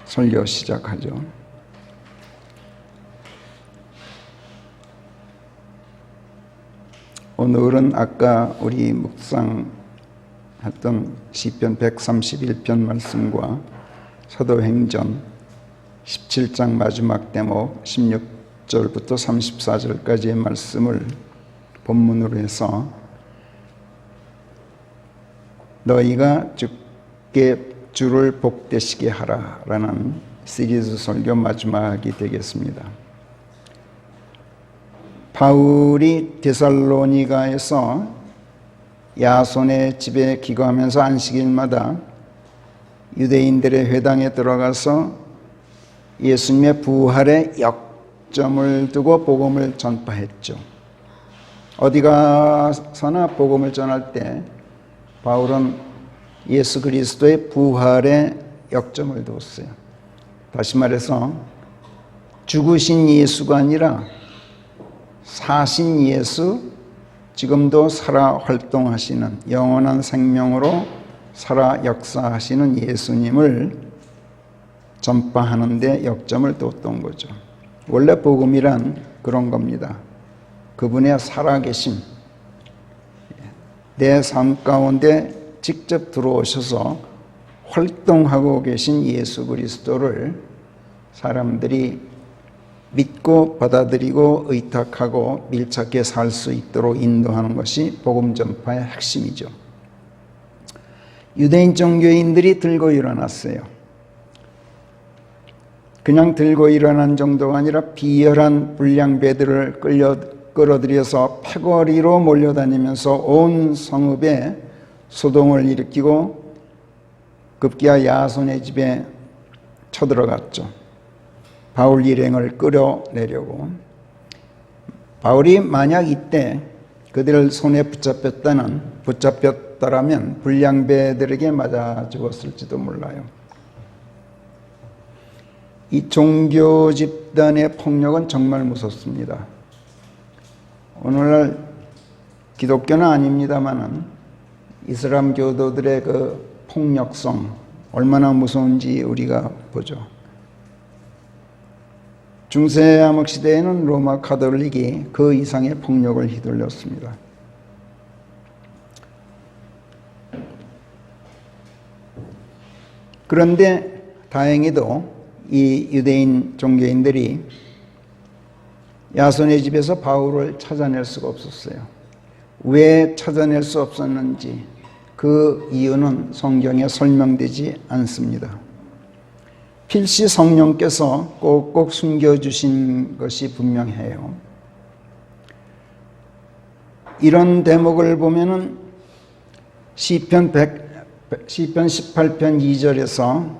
설교 시작하죠. 오늘은 아까 우리 묵상했던 시편 131편 말씀과 사도행전 17장 마지막 대목 16절부터 34절까지의 말씀을 본문으로 해서 너희가 주를 복되시게 하라라는 시리즈 설교 마지막이 되겠습니다. 바울이 데살로니가에서 야손의 집에 기거하면서 안식일마다 유대인들의 회당에 들어가서 예수님의 부활의 역점을 두고 복음을 전파했죠. 어디 가서나 복음을 전할 때 바울은 예수 그리스도의 부활의 역점을 두었어요. 다시 말해서 죽으신 예수가 아니라 사신 예수, 지금도 살아 활동하시는 영원한 생명으로 살아 역사하시는 예수님을 전파하는 데 역점을 뒀던 거죠. 원래 복음이란 그런 겁니다. 그분의 살아계심, 내 삶 가운데 직접 들어오셔서 활동하고 계신 예수 그리스도를 사람들이 믿고 받아들이고 의탁하고 밀착해 살 수 있도록 인도하는 것이 복음 전파의 핵심이죠. 유대인 종교인들이 들고 일어났어요. 그냥 들고 일어난 정도가 아니라 비열한 불량배들을 끌어들여서 패거리로 몰려다니면서 온 성읍에 소동을 일으키고 급기야 야손의 집에 쳐들어갔죠. 바울 일행을 끌어내려고. 바울이 만약 이때 그들을 손에 붙잡혔다라면 불량배들에게 맞아 죽었을지도 몰라요. 이 종교 집단의 폭력은 정말 무섭습니다. 오늘날 기독교는 아닙니다만은 이슬람 교도들의 그 폭력성 얼마나 무서운지 우리가 보죠. 중세 암흑 시대에는 로마 가톨릭이 그 이상의 폭력을 휘둘렀습니다. 그런데 다행히도 이 유대인 종교인들이 야손의 집에서 바울을 찾아낼 수가 없었어요. 왜 찾아낼 수 없었는지 그 이유는 성경에 설명되지 않습니다. 필시 성령께서 꼭꼭 숨겨주신 것이 분명해요. 이런 대목을 보면은 시편 18편 2절에서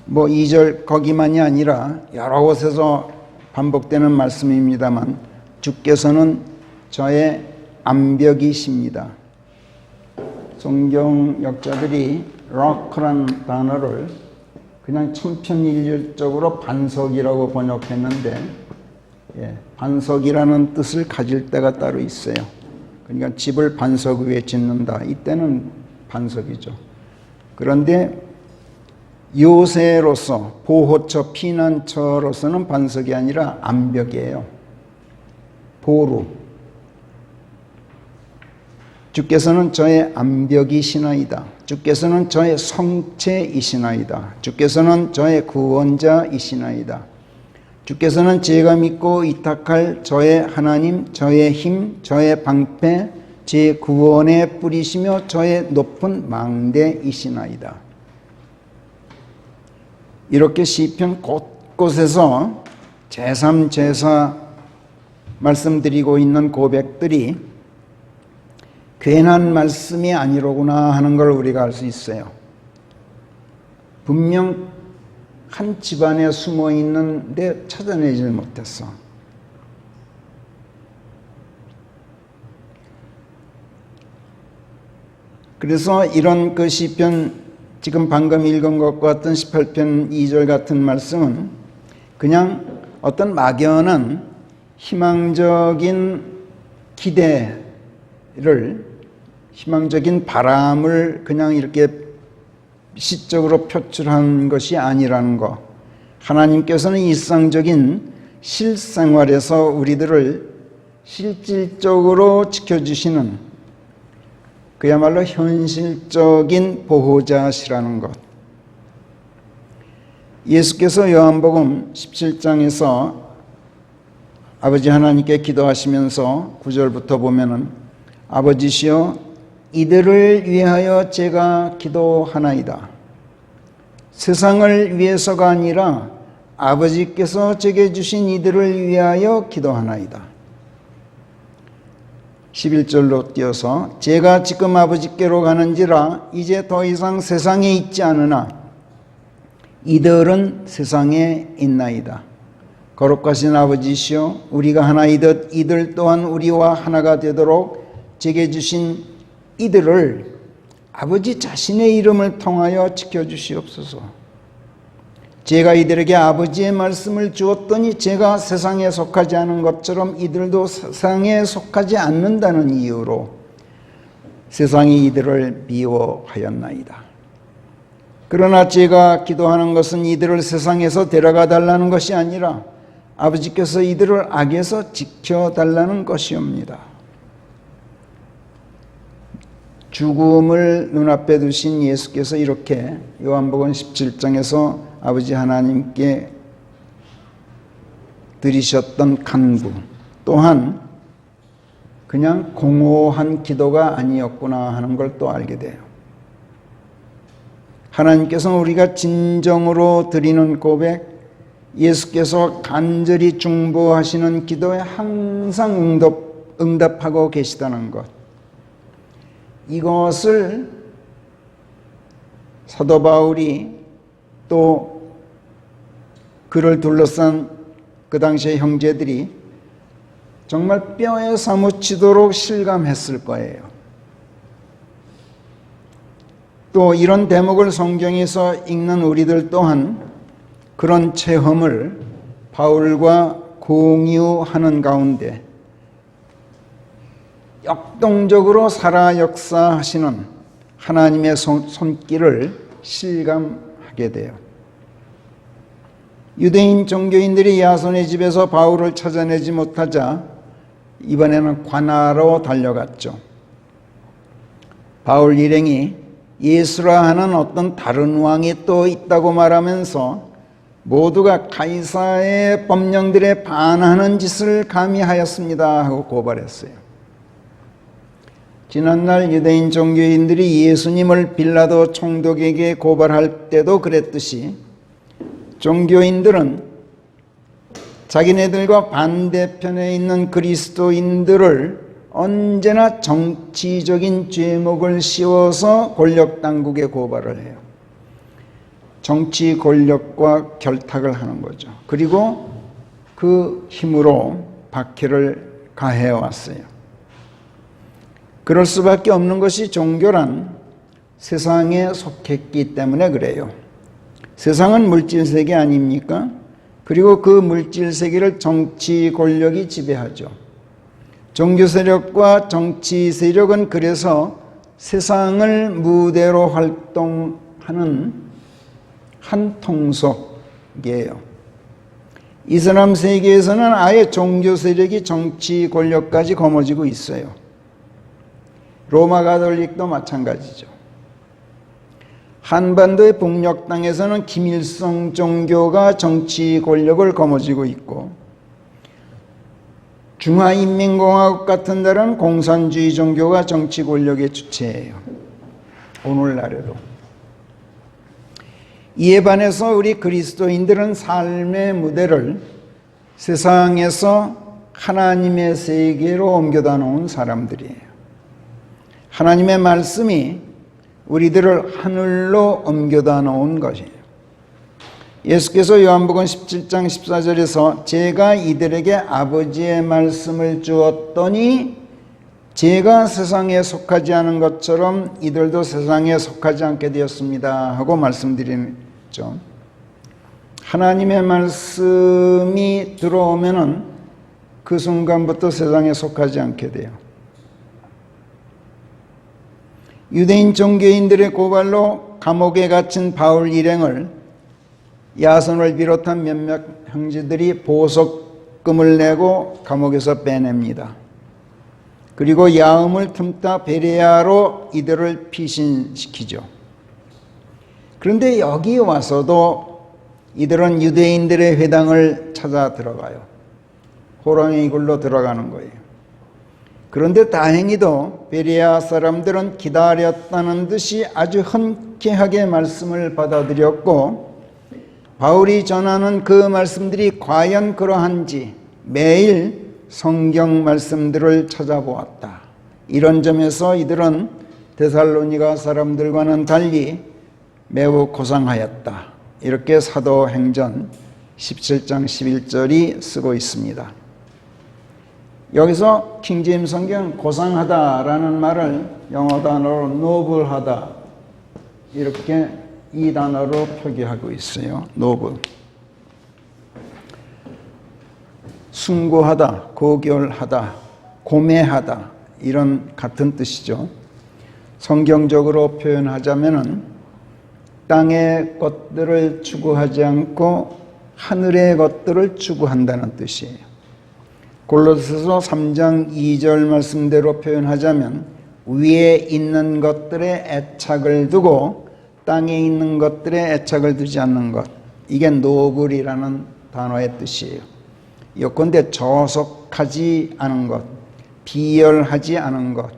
2절 거기만이 아니라 여러 곳에서 반복되는 말씀입니다만 주께서는 저의 암벽이십니다. 성경 역자들이 rock라는 단어를 그냥 천편일률적으로 반석이라고 번역했는데 반석이라는 뜻을 가질 때가 따로 있어요. 그러니까 집을 반석 위에 짓는다. 이때는 반석이죠. 그런데 요새로서 보호처, 피난처로서는 반석이 아니라 암벽이에요. 보루. 주께서는 저의 암벽이시나이다. 주께서는 저의 성체이시나이다. 주께서는 저의 구원자이시나이다. 주께서는 제가 믿고 의탁할 저의 하나님, 저의 힘, 저의 방패, 제 구원의 뿌리시며 저의 높은 망대이시나이다. 이렇게 시편 곳곳에서 제3, 제4 말씀드리고 있는 고백들이 괜한 말씀이 아니로구나 하는 걸 우리가 알 수 있어요. 분명 한 집안에 숨어 있는데 찾아내질 못했어. 그래서 이런 그 시편 지금 방금 읽은 것과 같은 18편 2절 같은 말씀은 그냥 어떤 막연한 희망적인 기대를, 희망적인 바람을 그냥 이렇게 시적으로 표출한 것이 아니라는 것. 하나님께서는 일상적인 실생활에서 우리들을 실질적으로 지켜주시는 그야말로 현실적인 보호자시라는 것. 예수께서 요한복음 17장에서 아버지 하나님께 기도하시면서 9절부터 보면은 아버지시여 이들을 위하여 제가 기도하나이다. 세상을 위해서가 아니라 아버지께서 제게 주신 이들을 위하여 기도하나이다. 11절로 띄어서 제가 지금 아버지께로 가는지라 이제 더 이상 세상에 있지 않으나 이들은 세상에 있나이다. 거룩하신 아버지시여 우리가 하나이듯 이들 또한 우리와 하나가 되도록 제게 주신 이들을 아버지 자신의 이름을 통하여 지켜주시옵소서. 제가 이들에게 아버지의 말씀을 주었더니 제가 세상에 속하지 않은 것처럼 이들도 세상에 속하지 않는다는 이유로 세상이 이들을 미워하였나이다. 그러나 제가 기도하는 것은 이들을 세상에서 데려가 달라는 것이 아니라 아버지께서 이들을 악에서 지켜달라는 것이옵니다. 죽음을 눈앞에 두신 예수께서 이렇게 요한복음 17장에서 아버지 하나님께 드리셨던 간구 또한 그냥 공허한 기도가 아니었구나 하는 걸 또 알게 돼요. 하나님께서는 우리가 진정으로 드리는 고백, 예수께서 간절히 중보하시는 기도에 항상 응답하고 계시다는 것, 이것을 사도 바울이 또 그를 둘러싼 그 당시의 형제들이 정말 뼈에 사무치도록 실감했을 거예요. 또 이런 대목을 성경에서 읽는 우리들 또한 그런 체험을 바울과 공유하는 가운데 역동적으로 살아 역사하시는 하나님의 손길을 실감하게 돼요. 유대인 종교인들이 야손의 집에서 바울을 찾아내지 못하자 이번에는 관하로 달려갔죠. 바울 일행이 예수라 하는 어떤 다른 왕이 또 있다고 말하면서 모두가 가이사의 법령들에 반하는 짓을 감히 하였습니다 하고 고발했어요. 지난날 유대인 종교인들이 예수님을 빌라도 총독에게 고발할 때도 그랬듯이 종교인들은 자기네들과 반대편에 있는 그리스도인들을 언제나 정치적인 죄목을 씌워서 권력당국에 고발을 해요. 정치 권력과 결탁을 하는 거죠. 그리고 그 힘으로 박해를 가해왔어요. 그럴 수밖에 없는 것이 종교란 세상에 속했기 때문에 그래요. 세상은 물질세계 아닙니까? 그리고 그 물질세계를 정치 권력이 지배하죠. 종교 세력과 정치 세력은 그래서 세상을 무대로 활동하는 한 통속이에요. 이슬람 세계에서는 아예 종교 세력이 정치 권력까지 거머쥐고 있어요. 로마 가톨릭도 마찬가지죠. 한반도의 북녘 땅에서는 김일성 종교가 정치 권력을 거머쥐고 있고 중화인민공화국 같은 데는 공산주의 종교가 정치 권력의 주체예요. 오늘날에도. 이에 반해서 우리 그리스도인들은 삶의 무대를 세상에서 하나님의 세계로 옮겨다 놓은 사람들이에요. 하나님의 말씀이 우리들을 하늘로 옮겨다 놓은 것이에요. 예수께서 요한복음 17장 14절에서 제가 이들에게 아버지의 말씀을 주었더니 제가 세상에 속하지 않은 것처럼 이들도 세상에 속하지 않게 되었습니다 하고 말씀드리죠. 하나님의 말씀이 들어오면은 그 순간부터 세상에 속하지 않게 돼요. 유대인 종교인들의 고발로 감옥에 갇힌 바울 일행을 야손을 비롯한 몇몇 형제들이 보석금을 내고 감옥에서 빼냅니다. 그리고 야음을 틈타 베레아로 이들을 피신시키죠. 그런데 여기 와서도 이들은 유대인들의 회당을 찾아 들어가요. 호랑이 굴로 들어가는 거예요. 그런데 다행히도 베레아 사람들은 기다렸다는 듯이 아주 흔쾌하게 말씀을 받아들였고, 바울이 전하는 그 말씀들이 과연 그러한지 매일 성경 말씀들을 찾아보았다. 이런 점에서 이들은 데살로니가 사람들과는 달리 매우 고상하였다. 이렇게 사도행전 17장 11절이 쓰고 있습니다. 여기서 킹제임스 성경 고상하다라는 말을 영어 단어로 noble하다, 이렇게 이 단어로 표기하고 있어요. noble. 숭고하다, 고결하다, 고매하다, 이런 같은 뜻이죠. 성경적으로 표현하자면은 땅의 것들을 추구하지 않고 하늘의 것들을 추구한다는 뜻이에요. 골로새서 3장 2절 말씀대로 표현하자면 위에 있는 것들의 애착을 두고 땅에 있는 것들의 애착을 두지 않는 것, 이게 노블이라는 단어의 뜻이에요. 요컨대 저속하지 않은 것, 비열하지 않은 것,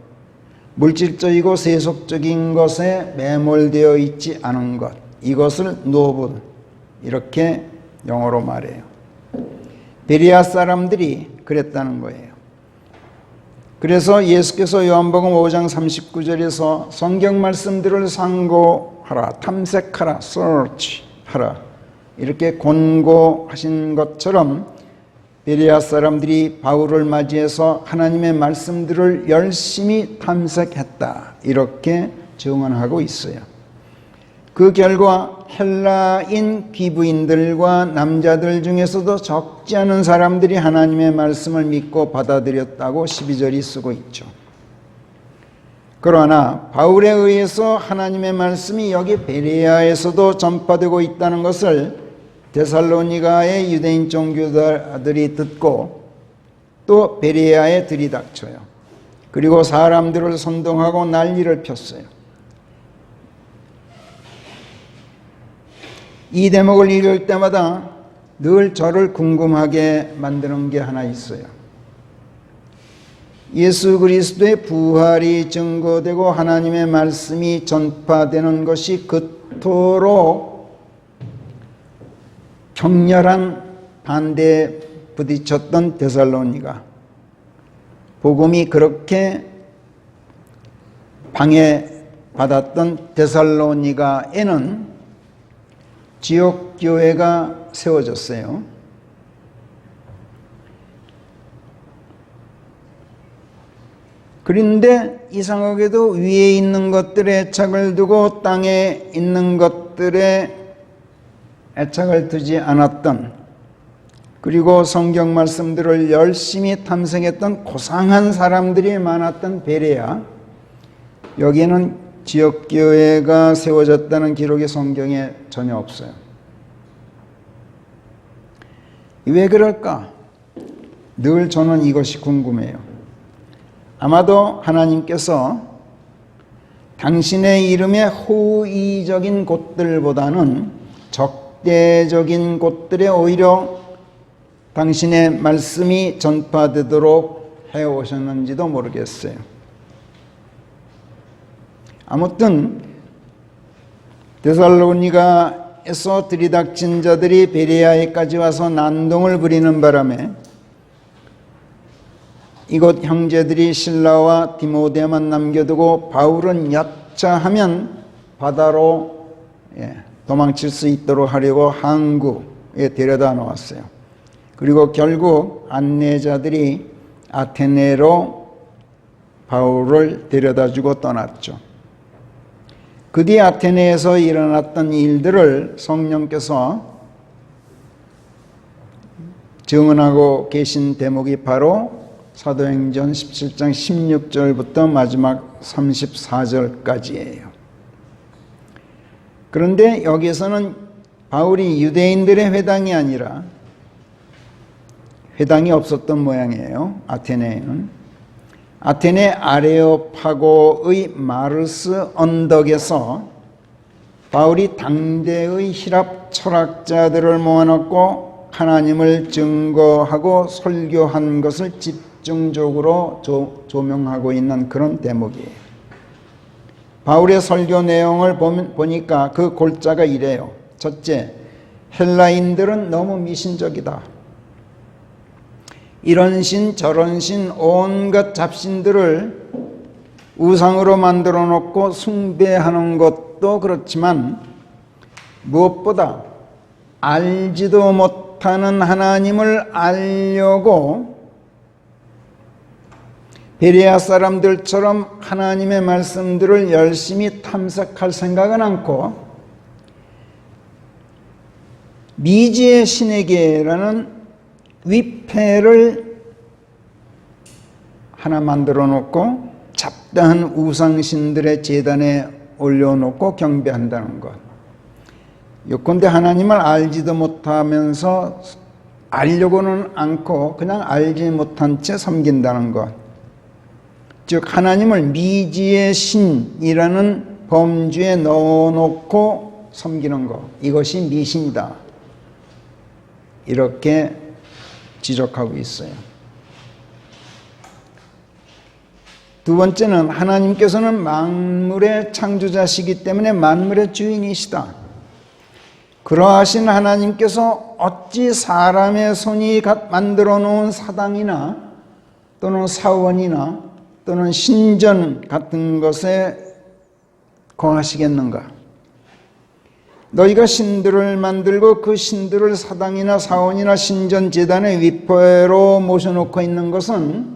물질적이고 세속적인 것에 매몰되어 있지 않은 것, 이것을 노블, 이렇게 영어로 말해요. 베레아 사람들이 그랬다는 거예요. 그래서 예수께서 요한복음 5장 39절에서 성경 말씀들을 상고하라, 탐색하라, search 하라, 이렇게 권고하신 것처럼 베레아 사람들이 바울을 맞이해서 하나님의 말씀들을 열심히 탐색했다, 이렇게 증언하고 있어요. 그 결과 헬라인 귀부인들과 남자들 중에서도 적지 않은 사람들이 하나님의 말씀을 믿고 받아들였다고 12절이 쓰고 있죠. 그러나 바울에 의해서 하나님의 말씀이 여기 베레아에서도 전파되고 있다는 것을 데살로니가의 유대인 종교들이 듣고 또 베레아에 들이닥쳐요. 그리고 사람들을 선동하고 난리를 폈어요. 이 대목을 읽을 때마다 늘 저를 궁금하게 만드는 게 하나 있어요. 예수 그리스도의 부활이 증거되고 하나님의 말씀이 전파되는 것이 그토록 격렬한 반대에 부딪혔던 데살로니가, 복음이 그렇게 방해받았던 데살로니가에는 지역교회가 세워졌어요. 그런데 이상하게도 위에 있는 것들에 애착을 두고 땅에 있는 것들에 애착을 두지 않았던, 그리고 성경 말씀들을 열심히 탐색했던 고상한 사람들이 많았던 베레아, 여기에는 지역교회가 세워졌다는 기록이 성경에 전혀 없어요. 왜 그럴까? 늘 저는 이것이 궁금해요. 아마도 하나님께서 당신의 이름의 호의적인 곳들보다는 적대적인 곳들에 오히려 당신의 말씀이 전파되도록 해오셨는지도 모르겠어요. 아무튼 데살로니가에서 들이닥친 자들이 베레아에까지 와서 난동을 부리는 바람에 이곳 형제들이 실라와 디모데만 남겨두고 바울은 여차하면 바다로 도망칠 수 있도록 하려고 항구에 데려다 놓았어요. 그리고 결국 안내자들이 아테네로 바울을 데려다주고 떠났죠. 그 뒤 아테네에서 일어났던 일들을 성령께서 증언하고 계신 대목이 바로 사도행전 17장 16절부터 마지막 34절까지예요. 그런데 여기에서는 바울이 유대인들의 회당이 아니라 회당이 없었던 모양이에요. 아테네에는. 아테네 아레오파고의 마르스 언덕에서 바울이 당대의 히랍 철학자들을 모아놓고 하나님을 증거하고 설교한 것을 집중적으로 조명하고 있는 그런 대목이에요. 바울의 설교 내용을 보니까 그 골자가 이래요. 첫째, 헬라인들은 너무 미신적이다. 이런 신 저런 신 온갖 잡신들을 우상으로 만들어 놓고 숭배하는 것도 그렇지만 무엇보다 알지도 못하는 하나님을 알려고 베레아 사람들처럼 하나님의 말씀들을 열심히 탐색할 생각은 않고 미지의 신에게라는 위패를 하나 만들어 놓고 잡다한 우상신들의 제단에 올려놓고 경배한다는 것. 요컨대 하나님을 알지도 못하면서 알려고는 않고 그냥 알지 못한 채 섬긴다는 것. 즉 하나님을 미지의 신이라는 범주에 넣어놓고 섬기는 것. 이것이 미신이다. 이렇게 지적하고 있어요. 두 번째는 하나님께서는 만물의 창조자시기 때문에 만물의 주인이시다. 그러하신 하나님께서 어찌 사람의 손이 만들어 놓은 사당이나 또는 사원이나 또는 신전 같은 것에 거하시겠는가? 너희가 신들을 만들고 그 신들을 사당이나 사원이나 신전 제단의 위패로 모셔놓고 있는 것은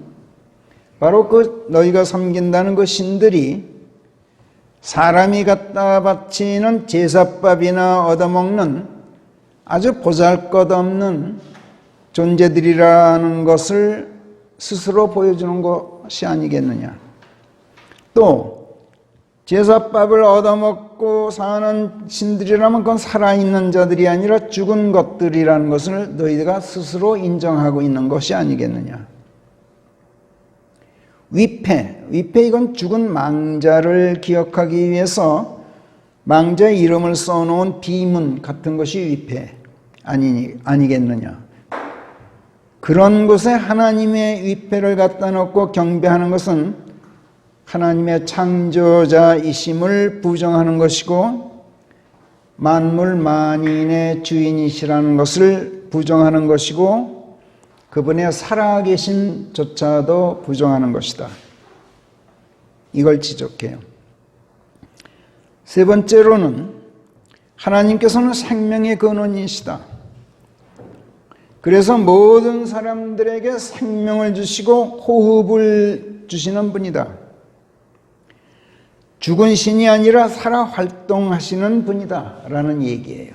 바로 그 너희가 섬긴다는 그 신들이 사람이 갖다 바치는 제사밥이나 얻어먹는 아주 보잘것없는 존재들이라는 것을 스스로 보여주는 것이 아니겠느냐. 또 제사밥을 얻어먹고 사는 신들이라면 그건 살아있는 자들이 아니라 죽은 것들이라는 것을 너희가 스스로 인정하고 있는 것이 아니겠느냐. 위패 이건 죽은 망자를 기억하기 위해서 망자의 이름을 써놓은 비문 같은 것이 위패 아니겠느냐. 그런 곳에 하나님의 위패를 갖다 놓고 경배하는 것은 하나님의 창조자이심을 부정하는 것이고 만물 만인의 주인이시라는 것을 부정하는 것이고 그분의 살아계심조차도 부정하는 것이다. 이걸 지적해요. 세 번째로는 하나님께서는 생명의 근원이시다. 그래서 모든 사람들에게 생명을 주시고 호흡을 주시는 분이다. 죽은 신이 아니라 살아 활동하시는 분이다 라는 얘기예요.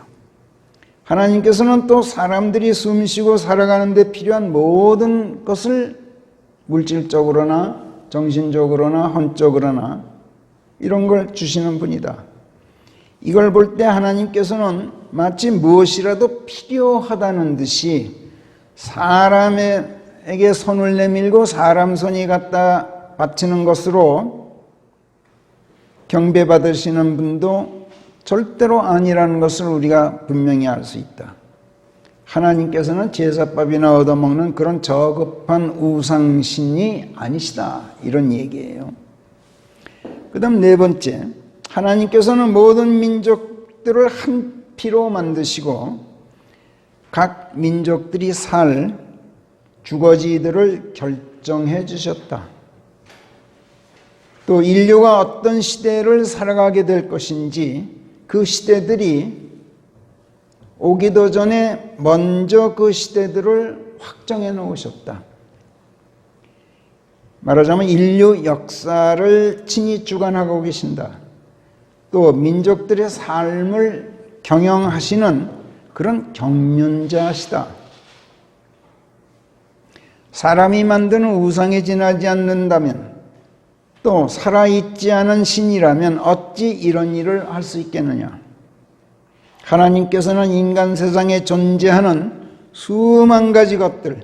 하나님께서는 또 사람들이 숨쉬고 살아가는 데 필요한 모든 것을 물질적으로나 정신적으로나 혼적으로나 이런 걸 주시는 분이다. 이걸 볼 때 하나님께서는 마치 무엇이라도 필요하다는 듯이 사람에게 손을 내밀고 사람 손이 갖다 바치는 것으로 경배받으시는 분도 절대로 아니라는 것을 우리가 분명히 알 수 있다. 하나님께서는 제사밥이나 얻어먹는 그런 저급한 우상신이 아니시다. 이런 얘기예요. 그 다음 네 번째, 하나님께서는 모든 민족들을 한 피로 만드시고 각 민족들이 살 주거지들을 결정해 주셨다. 또 인류가 어떤 시대를 살아가게 될 것인지 그 시대들이 오기도 전에 먼저 그 시대들을 확정해 놓으셨다. 말하자면 인류 역사를 친히 주관하고 계신다. 또 민족들의 삶을 경영하시는 그런 경륜자시다. 사람이 만드는 우상에 지나지 않는다면 또 살아있지 않은 신이라면 어찌 이런 일을 할 수 있겠느냐. 하나님께서는 인간 세상에 존재하는 수만 가지 것들,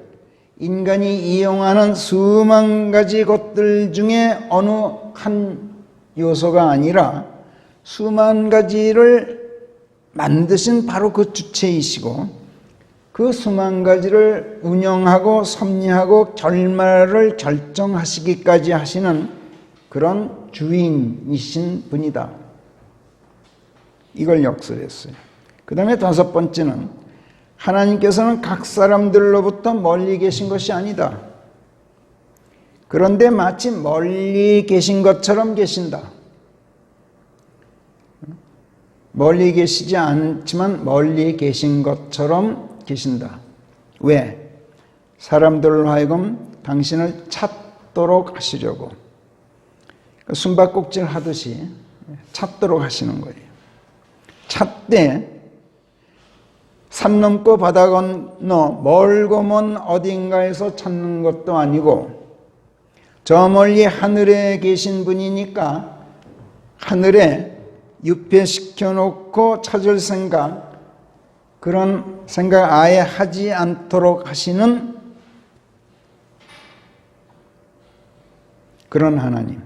인간이 이용하는 수만 가지 것들 중에 어느 한 요소가 아니라 수만 가지를 만드신 바로 그 주체이시고, 그 수만 가지를 운영하고 섭리하고 결말을 결정하시기까지 하시는 그런 주인이신 분이다. 이걸 역설했어요. 그 다음에 다섯 번째는 하나님께서는 각 사람들로부터 멀리 계신 것이 아니다. 그런데 마치 멀리 계신 것처럼 계신다. 멀리 계시지 않지만 멀리 계신 것처럼 계신다. 왜? 사람들로 하여금 당신을 찾도록 하시려고. 숨바꼭질 하듯이 찾도록 하시는 거예요. 찾되 산 넘고 바다 건너 멀고 먼 어딘가에서 찾는 것도 아니고, 저 멀리 하늘에 계신 분이니까 하늘에 유폐시켜 놓고 찾을 생각, 그런 생각 아예 하지 않도록 하시는 그런 하나님.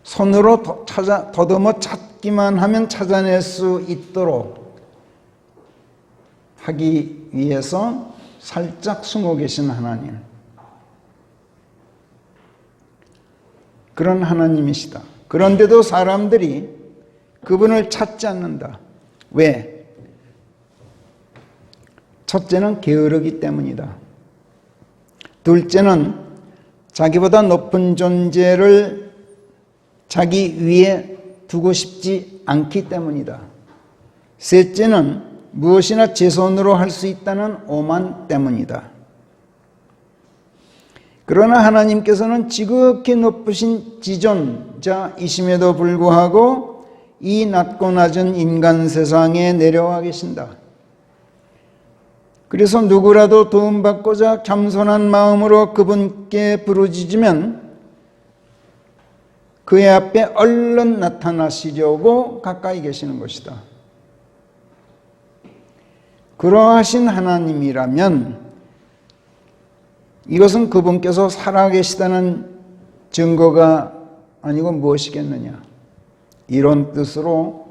손으로 더듬어 찾기만 하면 찾아낼 수 있도록 하기 위해서 살짝 숨어 계신 하나님. 그런 하나님이시다. 그런데도 사람들이 그분을 찾지 않는다. 왜? 첫째는 게으르기 때문이다. 둘째는 자기보다 높은 존재를 자기 위에 두고 싶지 않기 때문이다. 셋째는 무엇이나 제 손으로 할 수 있다는 오만 때문이다. 그러나 하나님께서는 지극히 높으신 지존자이심에도 불구하고 이 낮고 낮은 인간 세상에 내려와 계신다. 그래서 누구라도 도움받고자 겸손한 마음으로 그분께 부르짖으면 그의 앞에 얼른 나타나시려고 가까이 계시는 것이다. 그러하신 하나님이라면 이것은 그분께서 살아계시다는 증거가 아니고 무엇이겠느냐, 이런 뜻으로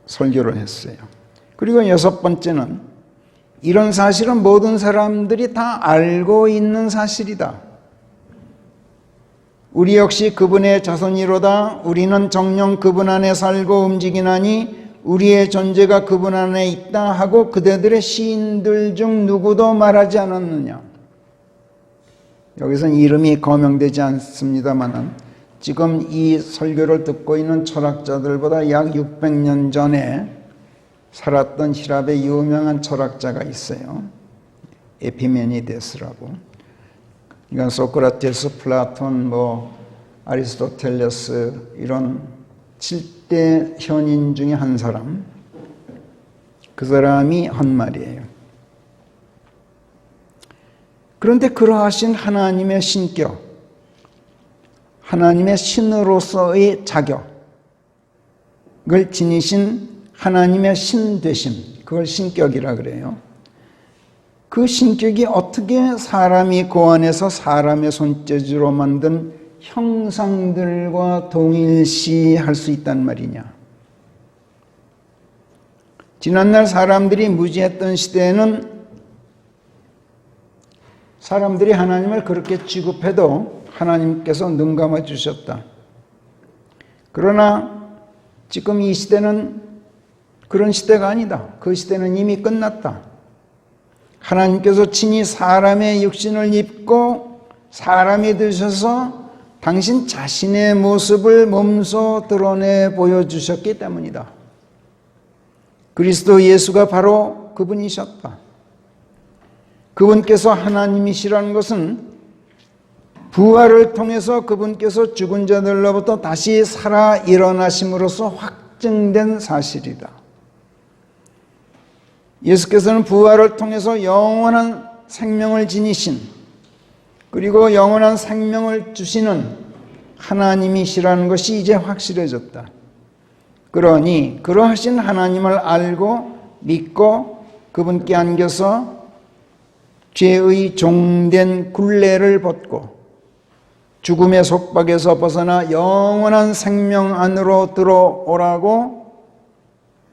설교를 했어요. 그리고 여섯 번째는 이런 사실은 모든 사람들이 다 알고 있는 사실이다. 우리 역시 그분의 자손이로다. 우리는 정녕 그분 안에 살고 움직이나니 우리의 존재가 그분 안에 있다 하고 그대들의 시인들 중 누구도 말하지 않았느냐. 여기서는 이름이 거명되지 않습니다만 지금 이 설교를 듣고 있는 철학자들보다 약 600년 전에 살았던 히랍의 유명한 철학자가 있어요. 에피메니데스라고. 그러니까 소크라테스, 플라톤, 아리스토텔레스 이런 7대 현인 중에 한 사람. 그 사람이 한 말이에요. 그런데 그러하신 하나님의 신격, 하나님의 신으로서의 자격을 지니신 하나님의 신되심, 그걸 신격이라 그래요. 그 신격이 어떻게 사람이 그 안에서 사람의 손재주로 만든 형상들과 동일시할 수 있단 말이냐. 지난날 사람들이 무지했던 시대에는 사람들이 하나님을 그렇게 취급해도 하나님께서 눈 감아 주셨다. 그러나 지금 이 시대는 그런 시대가 아니다. 그 시대는 이미 끝났다. 하나님께서 친히 사람의 육신을 입고 사람이 되셔서 당신 자신의 모습을 몸소 드러내 보여주셨기 때문이다. 그리스도 예수가 바로 그분이셨다. 그분께서 하나님이시라는 것은 부활을 통해서 그분께서 죽은 자들로부터 다시 살아 일어나심으로써 확증된 사실이다. 예수께서는 부활을 통해서 영원한 생명을 지니신, 그리고 영원한 생명을 주시는 하나님이시라는 것이 이제 확실해졌다. 그러니 그러하신 하나님을 알고 믿고 그분께 안겨서 죄의 종된 굴레를 벗고 죽음의 속박에서 벗어나 영원한 생명 안으로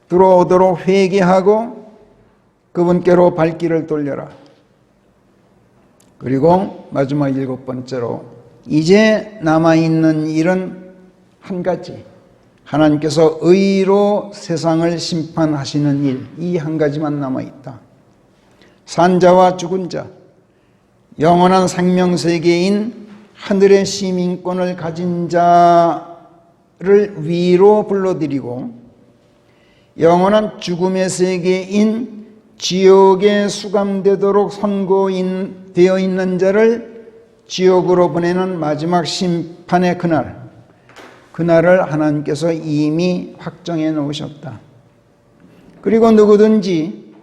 들어오도록 회개하고 그분께로 발길을 돌려라. 그리고 마지막 7번째로 이제 남아있는 일은 한 가지, 하나님께서 의로 세상을 심판하시는 일, 이 한 가지만 남아있다. 산 자와 죽은 자, 영원한 생명세계인 하늘의 시민권을 가진 자를 위로 불러들이고 영원한 죽음의 세계인 지옥에 수감되도록 선고되어 있는 자를 지옥으로 보내는 마지막 심판의 그날을 하나님께서 이미 확정해 놓으셨다. 그리고 누구든지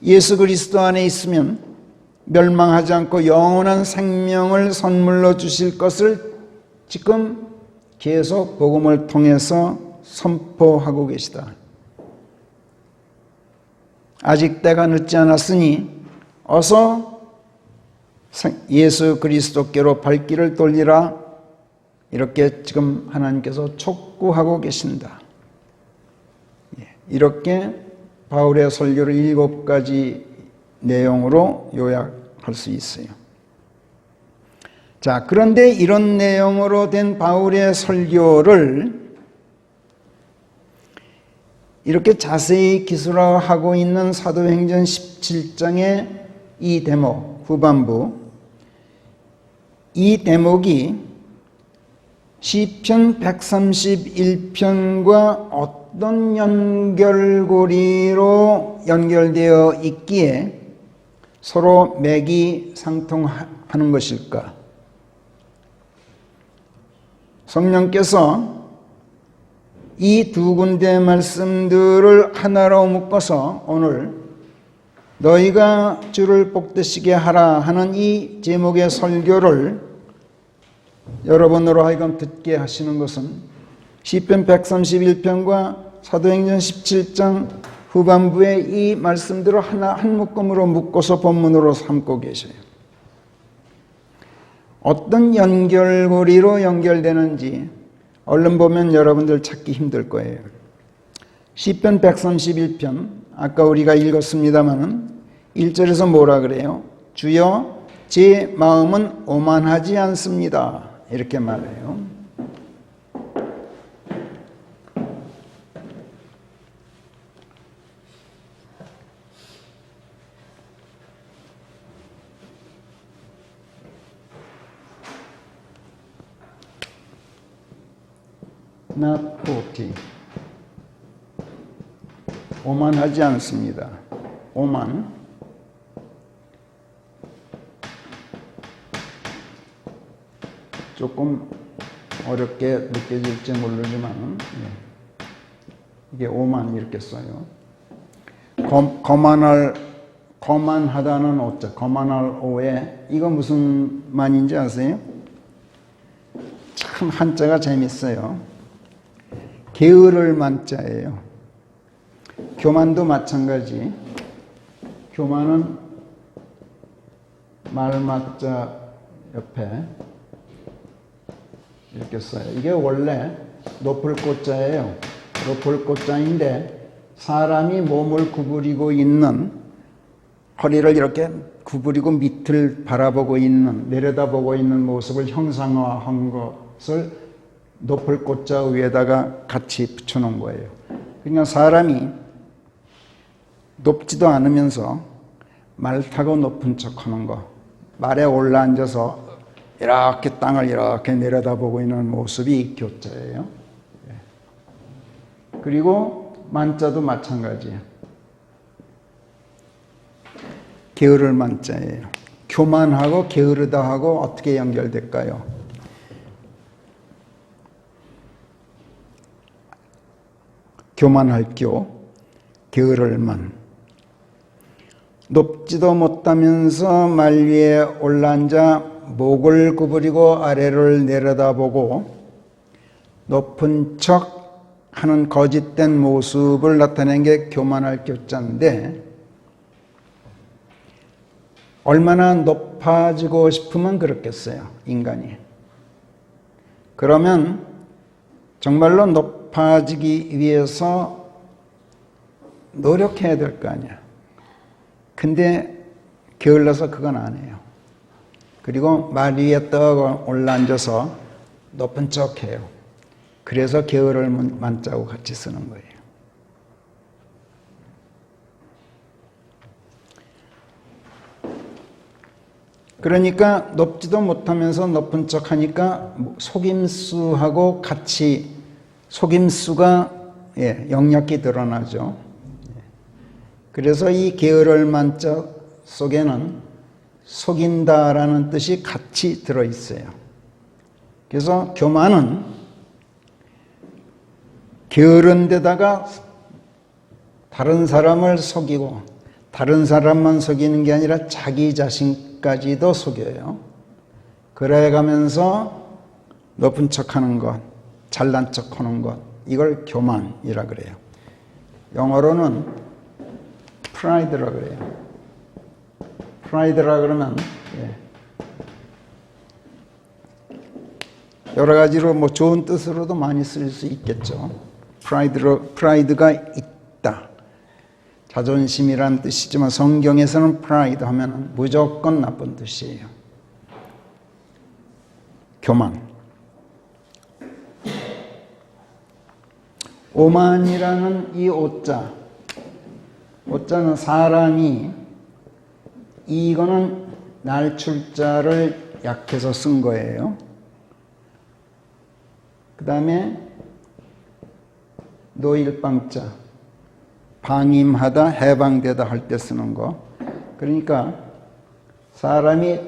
예수 그리스도 안에 있으면 멸망하지 않고 영원한 생명을 선물로 주실 것을 지금 계속 복음을 통해서 선포하고 계시다. 아직 때가 늦지 않았으니 어서 예수 그리스도께로 발길을 돌리라. 이렇게 지금 하나님께서 촉구하고 계신다. 이렇게 바울의 설교를 7가지 내용으로 요약할 수 있어요. 자, 그런데 이런 내용으로 된 바울의 설교를 이렇게 자세히 기술화하고 있는 사도행전 17장의 이 대목, 후반부, 이 대목이 시편 131편과 어떤 연결고리로 연결되어 있기에 서로 맥이 상통하는 것일까? 성령께서 이 두 군데 말씀들을 하나로 묶어서 오늘 너희가 주를 복되시게 하라 하는 이 제목의 설교를 여러분으로 하여금 듣게 하시는 것은 시편 131편과 사도행전 17장 후반부에 이 말씀들을 한 묶음으로 묶어서 본문으로 삼고 계셔요. 어떤 연결고리로 연결되는지 얼른 보면 여러분들 찾기 힘들 거예요. 시편 131편 아까 우리가 읽었습니다마는 1절에서 뭐라 그래요? 주여 제 마음은 오만하지 않습니다. 이렇게 말해요. Not faulty. 오만하지 않습니다. 오만. 조금 어렵게 느껴질지 모르지만 이게 오만 이렇게 써요. 거만하다는 오자, 거만할 오에 이거 무슨 만인지 아세요? 참 한자가 재밌어요. 게으를 만자예요. 교만도 마찬가지. 교만은 말맞자 옆에 이렇게 써요. 이게 원래 높을 꽃자예요. 높을 꽃자인데 사람이 몸을 구부리고 있는, 허리를 이렇게 구부리고 밑을 바라보고 있는, 내려다보고 있는 모습을 형상화한 것을 높을 꽃자 위에다가 같이 붙여놓은 거예요. 그러니까 사람이 높지도 않으면서 말 타고 높은 척하는 거, 말에 올라앉아서 이렇게 땅을 이렇게 내려다보고 있는 모습이 교자예요. 그리고 만자도 마찬가지예요. 게으를 만자예요. 교만하고 게으르다하고 어떻게 연결될까요? 교만할 교, 게으를 만. 높지도 못하면서 말 위에 올라앉아 목을 구부리고 아래를 내려다보고 높은 척 하는 거짓된 모습을 나타낸 게 교만할 교자인데, 얼마나 높아지고 싶으면 그렇겠어요, 인간이. 그러면 정말로 높아지기 위해서 노력해야 될 거 아니야. 근데 게을러서 그건 안 해요. 그리고 말 위에 떡 올라앉아서 높은 척해요. 그래서 게으를 만자고 같이 쓰는 거예요. 그러니까 높지도 못하면서 높은 척하니까 속임수하고 같이 속임수가 역력히 드러나죠. 그래서 이 게으를 만자 속에는 속인다라는 뜻이 같이 들어있어요. 그래서 교만은 게으른 데다가 다른 사람을 속이고, 다른 사람만 속이는 게 아니라 자기 자신까지도 속여요. 그래 가면서 높은 척하는 것, 잘난 척하는 것, 이걸 교만이라 그래요. 영어로는 pride라 그래요. pride라 그러면 여러 가지로 뭐 좋은 뜻으로도 많이 쓸 수 있겠죠. pride가 있다, 자존심이란 뜻이지만 성경에서는 pride 하면 무조건 나쁜 뜻이에요. 교만. 오만이라는 이 오자는 사람이, 이거는 날출자를 약해서 쓴 거예요. 그 다음에 노일방자, 방임하다, 해방되다 할 때 쓰는 거. 그러니까 사람이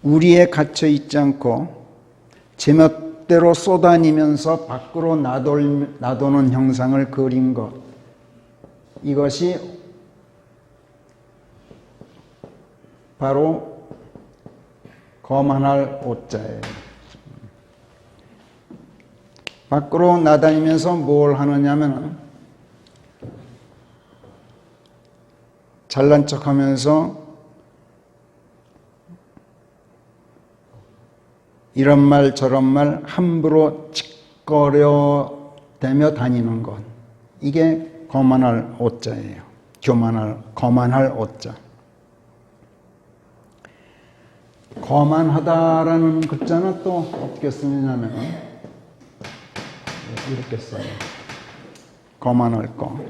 우리에 갇혀 있지 않고 제멋대로 쏘다니면서 밖으로 나도는 형상을 그린 것, 이것이 바로 거만할 오자예요. 밖으로 나다니면서 뭘 하느냐면 잘난 척하면서 이런 말 저런 말 함부로 찌꺼려대며 다니는 것, 이게 거만할 오자예요. 거만할 오자. 거만하다라는 글자는 또 어떻게 쓰느냐면 이렇게 써요. 거만할 거.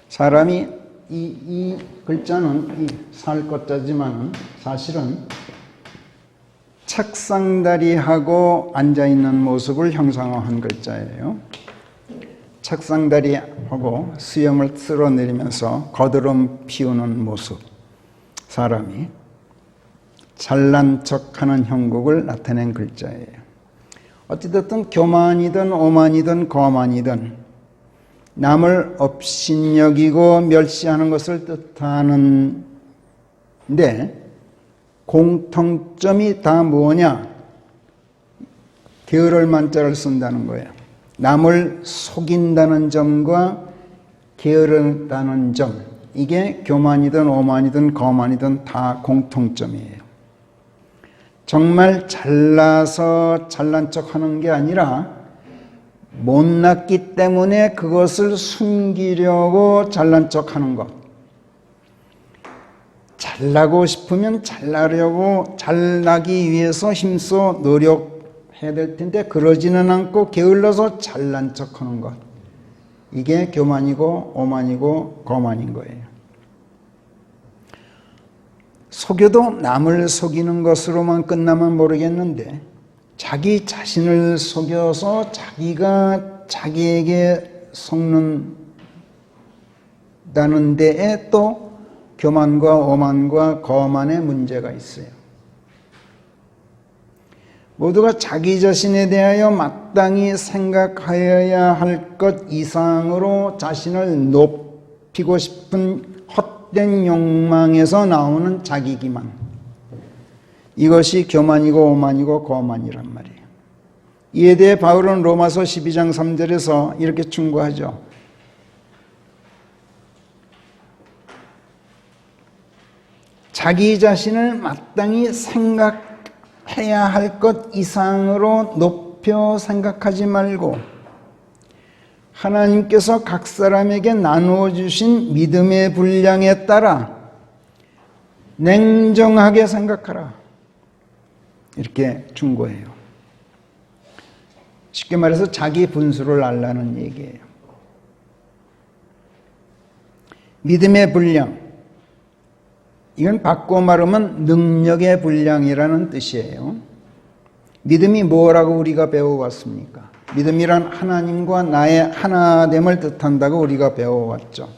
사람이 이 글자는 살 것자지만 사실은 책상다리하고 앉아있는 모습을 형상화한 글자예요. 책상다리하고 수염을 쓸어내리면서 거드름 피우는 모습, 사람이 잘난 척하는 형국을 나타낸 글자예요. 어찌됐든 교만이든 오만이든 거만이든 남을 업신여기고 멸시하는 것을 뜻하는데 공통점이 다 뭐냐? 게으를 만자를 쓴다는 거예요. 남을 속인다는 점과 게으르다는 점, 이게 교만이든 오만이든 거만이든 다 공통점이에요. 정말 잘나서 잘난 척하는 게 아니라 못났기 때문에 그것을 숨기려고 잘난 척하는 것. 잘나고 싶으면 잘나려고, 잘나기 위해서 힘써 노력해야 될 텐데 그러지는 않고 게을러서 잘난 척하는 것. 이게 교만이고 오만이고 거만인 거예요. 속여도 남을 속이는 것으로만 끝나면 모르겠는데 자기 자신을 속여서 자기가 자기에게 속는다는 데에 또 교만과 오만과 거만의 문제가 있어요. 모두가 자기 자신에 대하여 마땅히 생각하여야 할 것 이상으로 자신을 높이고 싶은 헛된 욕망에서 나오는 자기기만, 이것이 교만이고 오만이고 거만이란 말이에요. 이에 대해 바울은 로마서 12장 3절에서 이렇게 충고하죠. 자기 자신을 마땅히 생각해야 할 것 이상으로 높여 생각하지 말고 하나님께서 각 사람에게 나누어 주신 믿음의 분량에 따라 냉정하게 생각하라. 이렇게 충고해요. 쉽게 말해서 자기 분수를 알라는 얘기예요. 믿음의 분량, 이건 바꿔 말하면 능력의 분량이라는 뜻이에요. 믿음이 뭐라고 우리가 배워왔습니까? 믿음이란 하나님과 나의 하나됨을 뜻한다고 우리가 배워왔죠.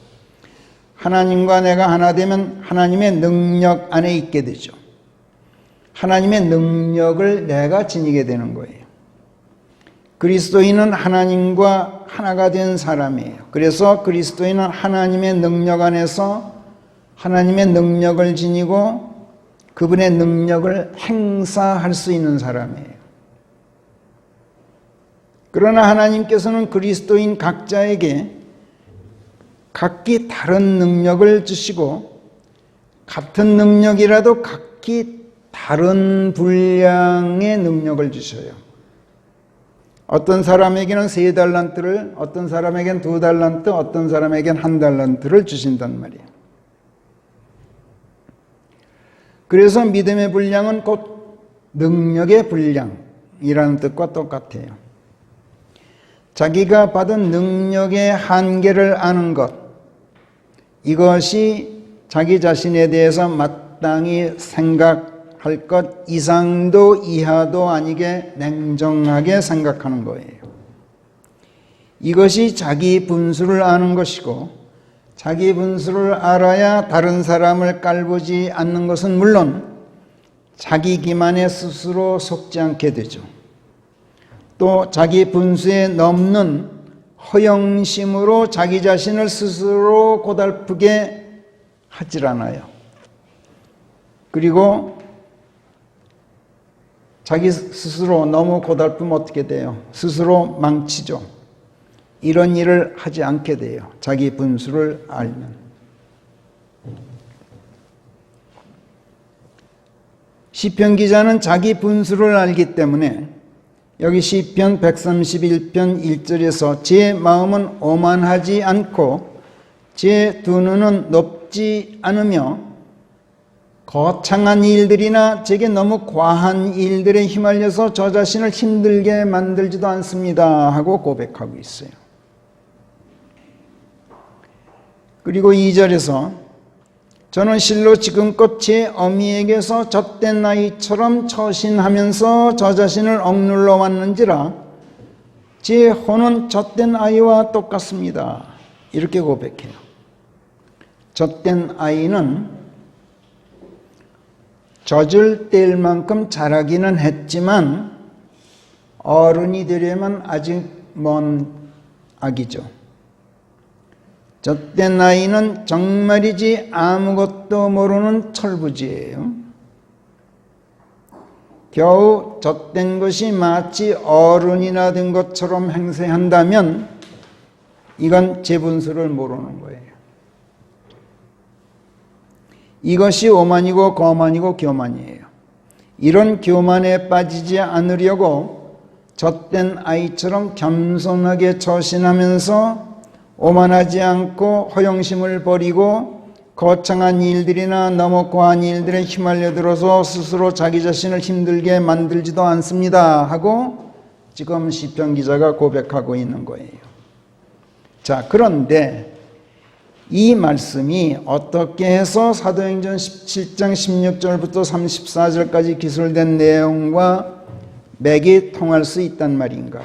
하나님과 내가 하나 되면 하나님의 능력 안에 있게 되죠. 하나님의 능력을 내가 지니게 되는 거예요. 그리스도인은 하나님과 하나가 된 사람이에요. 그래서 그리스도인은 하나님의 능력 안에서 하나님의 능력을 지니고 그분의 능력을 행사할 수 있는 사람이에요. 그러나 하나님께서는 그리스도인 각자에게 각기 다른 능력을 주시고 같은 능력이라도 각기 다른 분량의 능력을 주셔요. 어떤 사람에게는 3달란트를, 어떤 사람에게는 2달란트, 어떤 사람에게는 1달란트를 주신단 말이에요. 그래서 믿음의 분량은 곧 능력의 분량이라는 뜻과 똑같아요. 자기가 받은 능력의 한계를 아는 것, 이것이 자기 자신에 대해서 마땅히 생각할 것 이상도 이하도 아니게 냉정하게 생각하는 거예요. 이것이 자기 분수를 아는 것이고, 자기 분수를 알아야 다른 사람을 깔보지 않는 것은 물론 자기 기만에 스스로 속지 않게 되죠. 또 자기 분수에 넘는 허영심으로 자기 자신을 스스로 고달프게 하질 않아요. 그리고 자기 스스로 너무 고달프면 어떻게 돼요? 스스로 망치죠. 이런 일을 하지 않게 돼요. 자기 분수를 알면. 시편 기자는 자기 분수를 알기 때문에 여기 시편 131편 1절에서 제 마음은 오만하지 않고 제 두 눈은 높지 않으며 거창한 일들이나 제게 너무 과한 일들에 휘말려서 저 자신을 힘들게 만들지도 않습니다 하고 고백하고 있어요. 그리고 2절에서 저는 실로 지금껏 제 어미에게서 젖된 아이처럼 처신하면서 저 자신을 억눌러 왔는지라 제 혼은 젖된 아이와 똑같습니다. 이렇게 고백해요. 젖된 아이는 젖을 뗄 만큼 자라기는 했지만 어른이 되려면 아직 먼 아기죠. 젖된 아이는 정말이지 아무것도 모르는 철부지예요. 겨우 젖된 것이 마치 어른이나 된 것처럼 행세한다면 이건 제 분수를 모르는 거예요. 이것이 오만이고 거만이고 교만이에요. 이런 교만에 빠지지 않으려고 젖된 아이처럼 겸손하게 처신하면서 오만하지 않고 허영심을 버리고 거창한 일들이나 너무 과한 일들에 휘말려 들어서 스스로 자기 자신을 힘들게 만들지도 않습니다 하고 지금 시편 기자가 고백하고 있는 거예요. 자, 그런데 이 말씀이 어떻게 해서 사도행전 17장 16절부터 34절까지 기술된 내용과 맥이 통할 수 있단 말인가?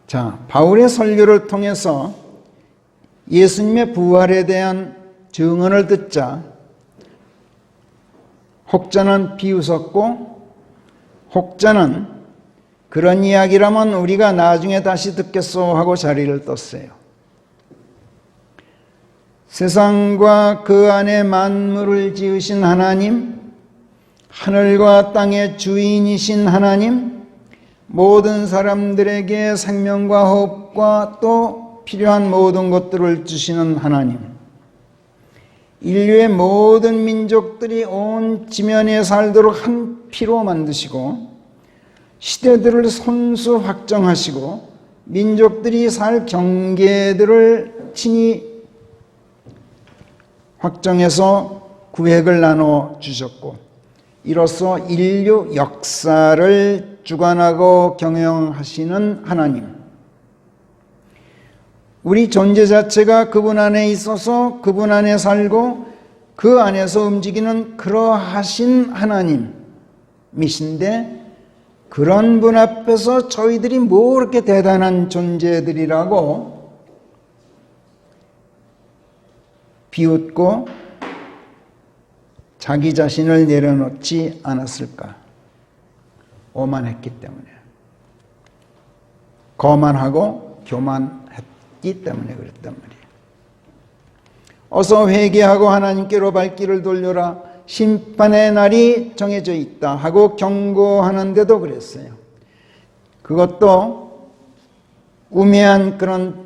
자, 바울의 설교를 통해서 예수님의 부활에 대한 증언을 듣자 혹자는 비웃었고 혹자는 그런 이야기라면 우리가 나중에 다시 듣겠소 하고 자리를 떴어요. 세상과 그 안에 만물을 지으신 하나님, 하늘과 땅의 주인이신 하나님, 모든 사람들에게 생명과 호흡과 또 필요한 모든 것들을 주시는 하나님, 인류의 모든 민족들이 온 지면에 살도록 한 피로 만드시고 시대들을 손수 확정하시고 민족들이 살 경계들을 친히 확정해서 구획을 나눠 주셨고, 이로써 인류 역사를 주관하고 경영하시는 하나님, 우리 존재 자체가 그분 안에 있어서 그분 안에 살고 그 안에서 움직이는 그러하신 하나님이신데, 그런 분 앞에서 저희들이 뭐 그렇게 대단한 존재들이라고 비웃고 자기 자신을 내려놓지 않았을까? 오만했기 때문에, 거만하고 교만했기 때문에 그랬단 말이에요. 어서 회개하고 하나님께로 발길을 돌려라, 심판의 날이 정해져 있다 하고 경고하는데도 그랬어요. 그것도 우매한 그런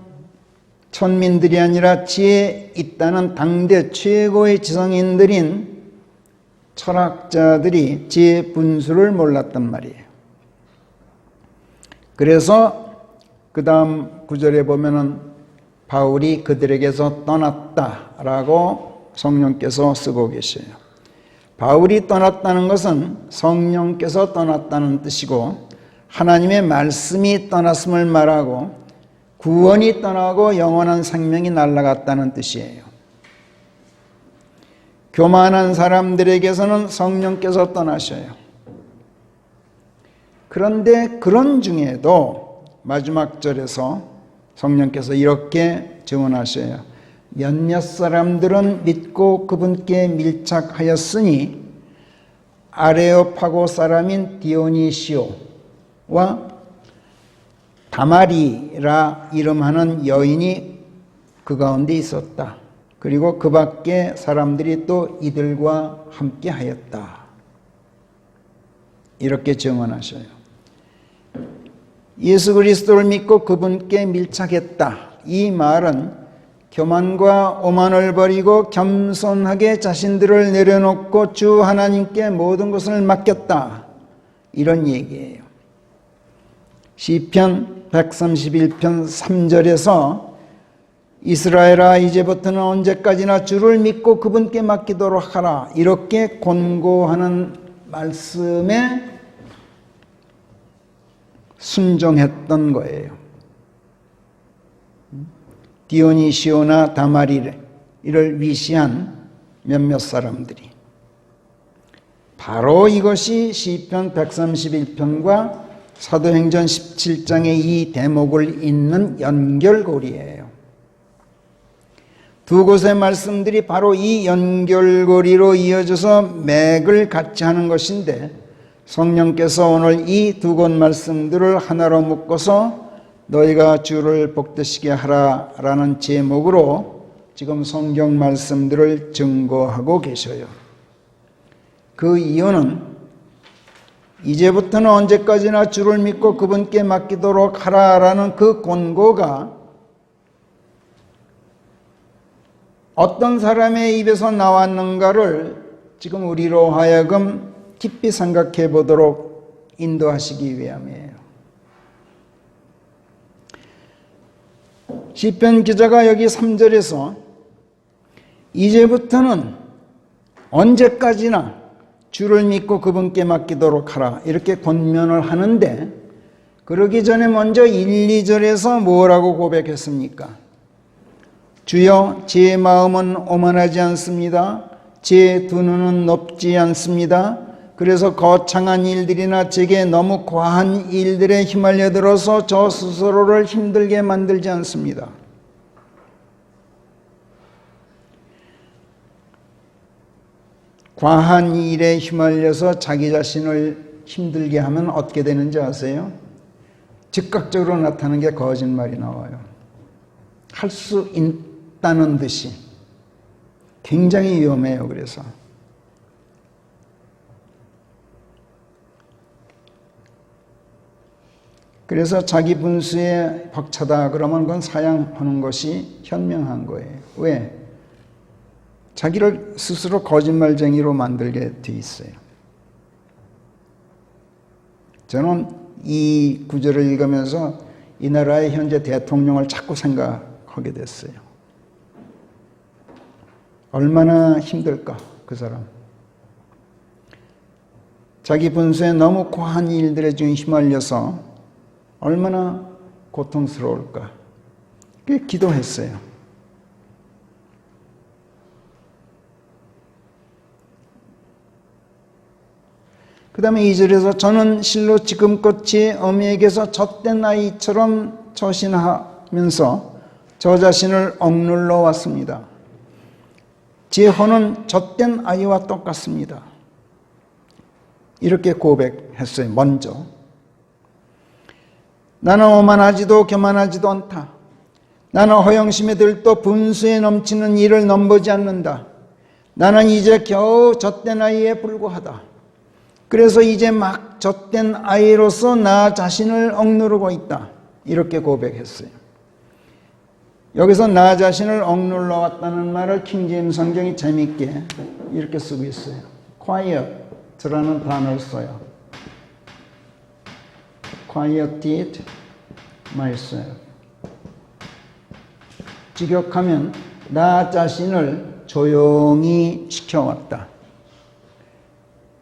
천민들이 아니라 지혜 있다는 당대 최고의 지성인들인 철학자들이 지혜 분수를 몰랐단 말이에요. 그래서 그 다음 구절에 보면은 바울이 그들에게서 떠났다라고 성령께서 쓰고 계셔요. 바울이 떠났다는 것은 성령께서 떠났다는 뜻이고, 하나님의 말씀이 떠났음을 말하고 구원이 떠나고 영원한 생명이 날아갔다는 뜻이에요. 교만한 사람들에게서는 성령께서 떠나셔요. 그런데 그런 중에도 마지막 절에서 성령께서 이렇게 증언하셔요. 몇몇 사람들은 믿고 그분께 밀착하였으니 아레오파고 사람인 디오니시오와 다마리라 이름하는 여인이 그 가운데 있었다. 그리고 그 밖에 사람들이 또 이들과 함께 하였다. 이렇게 증언하셔요. 예수 그리스도를 믿고 그분께 밀착했다. 이 말은 교만과 오만을 버리고 겸손하게 자신들을 내려놓고 주 하나님께 모든 것을 맡겼다. 이런 얘기예요. 시편 131편 3절에서 이스라엘아, 이제부터는 언제까지나 주를 믿고 그분께 맡기도록 하라, 이렇게 권고하는 말씀에 순종했던 거예요. 디오니시오나 다마리를 위시한 몇몇 사람들이, 바로 이것이 시편 131편과 사도행전 17장의 이 대목을 잇는 연결고리예요. 두 곳의 말씀들이 바로 이 연결고리로 이어져서 맥을 같이 하는 것인데, 성령께서 오늘 이 두 곳 말씀들을 하나로 묶어서 너희가 주를 복되시게 하라라는 제목으로 지금 성경 말씀들을 증거하고 계셔요. 그 이유는 이제부터는 언제까지나 주를 믿고 그분께 맡기도록 하라라는 그 권고가 어떤 사람의 입에서 나왔는가를 지금 우리로 하여금 깊이 생각해 보도록 인도하시기 위함이에요. 시편 기자가 여기 3절에서 이제부터는 언제까지나 주를 믿고 그분께 맡기도록 하라, 이렇게 권면을 하는데, 그러기 전에 먼저 1, 2절에서 뭐라고 고백했습니까? 주여, 제 마음은 오만하지 않습니다. 제 두 눈은 높지 않습니다. 그래서 거창한 일들이나 제게 너무 과한 일들에 휘말려 들어서 저 스스로를 힘들게 만들지 않습니다. 과한 일에 휘말려서 자기 자신을 힘들게 하면 어떻게 되는지 아세요? 즉각적으로 나타나는 게 거짓말이 나와요. 할 수 있다는 듯이. 굉장히 위험해요. 그래서 그래서 자기 분수에 벅차다 그러면 그건 사양하는 것이 현명한 거예요. 왜? 자기를 스스로 거짓말쟁이로 만들게 돼 있어요. 저는 이 구절을 읽으면서 이 나라의 현재 대통령을 자꾸 생각하게 됐어요. 얼마나 힘들까, 그 사람. 자기 분수에 너무 과한 일들에 좀 휘말려서 얼마나 고통스러울까. 그게 기도했어요. 그 다음에 2절에서 저는 실로 지금껏 제 어미에게서 젖된 아이처럼 처신하면서 저 자신을 억눌러 왔습니다. 제 혼은 젖된 아이와 똑같습니다. 이렇게 고백했어요. 먼저 나는 오만하지도 교만하지도 않다. 나는 허영심에 들떠 분수에 넘치는 일을 넘보지 않는다. 나는 이제 겨우 젖된 아이에 불과하다. 그래서 이제 막 젖된 아이로서 나 자신을 억누르고 있다. 이렇게 고백했어요. 여기서 나 자신을 억눌러 왔다는 말을 킹제임스 성경이 재미있게 이렇게 쓰고 있어요. quiet라는 단어를 써요. quieted myself. 직역하면 나 자신을 조용히 시켜왔다.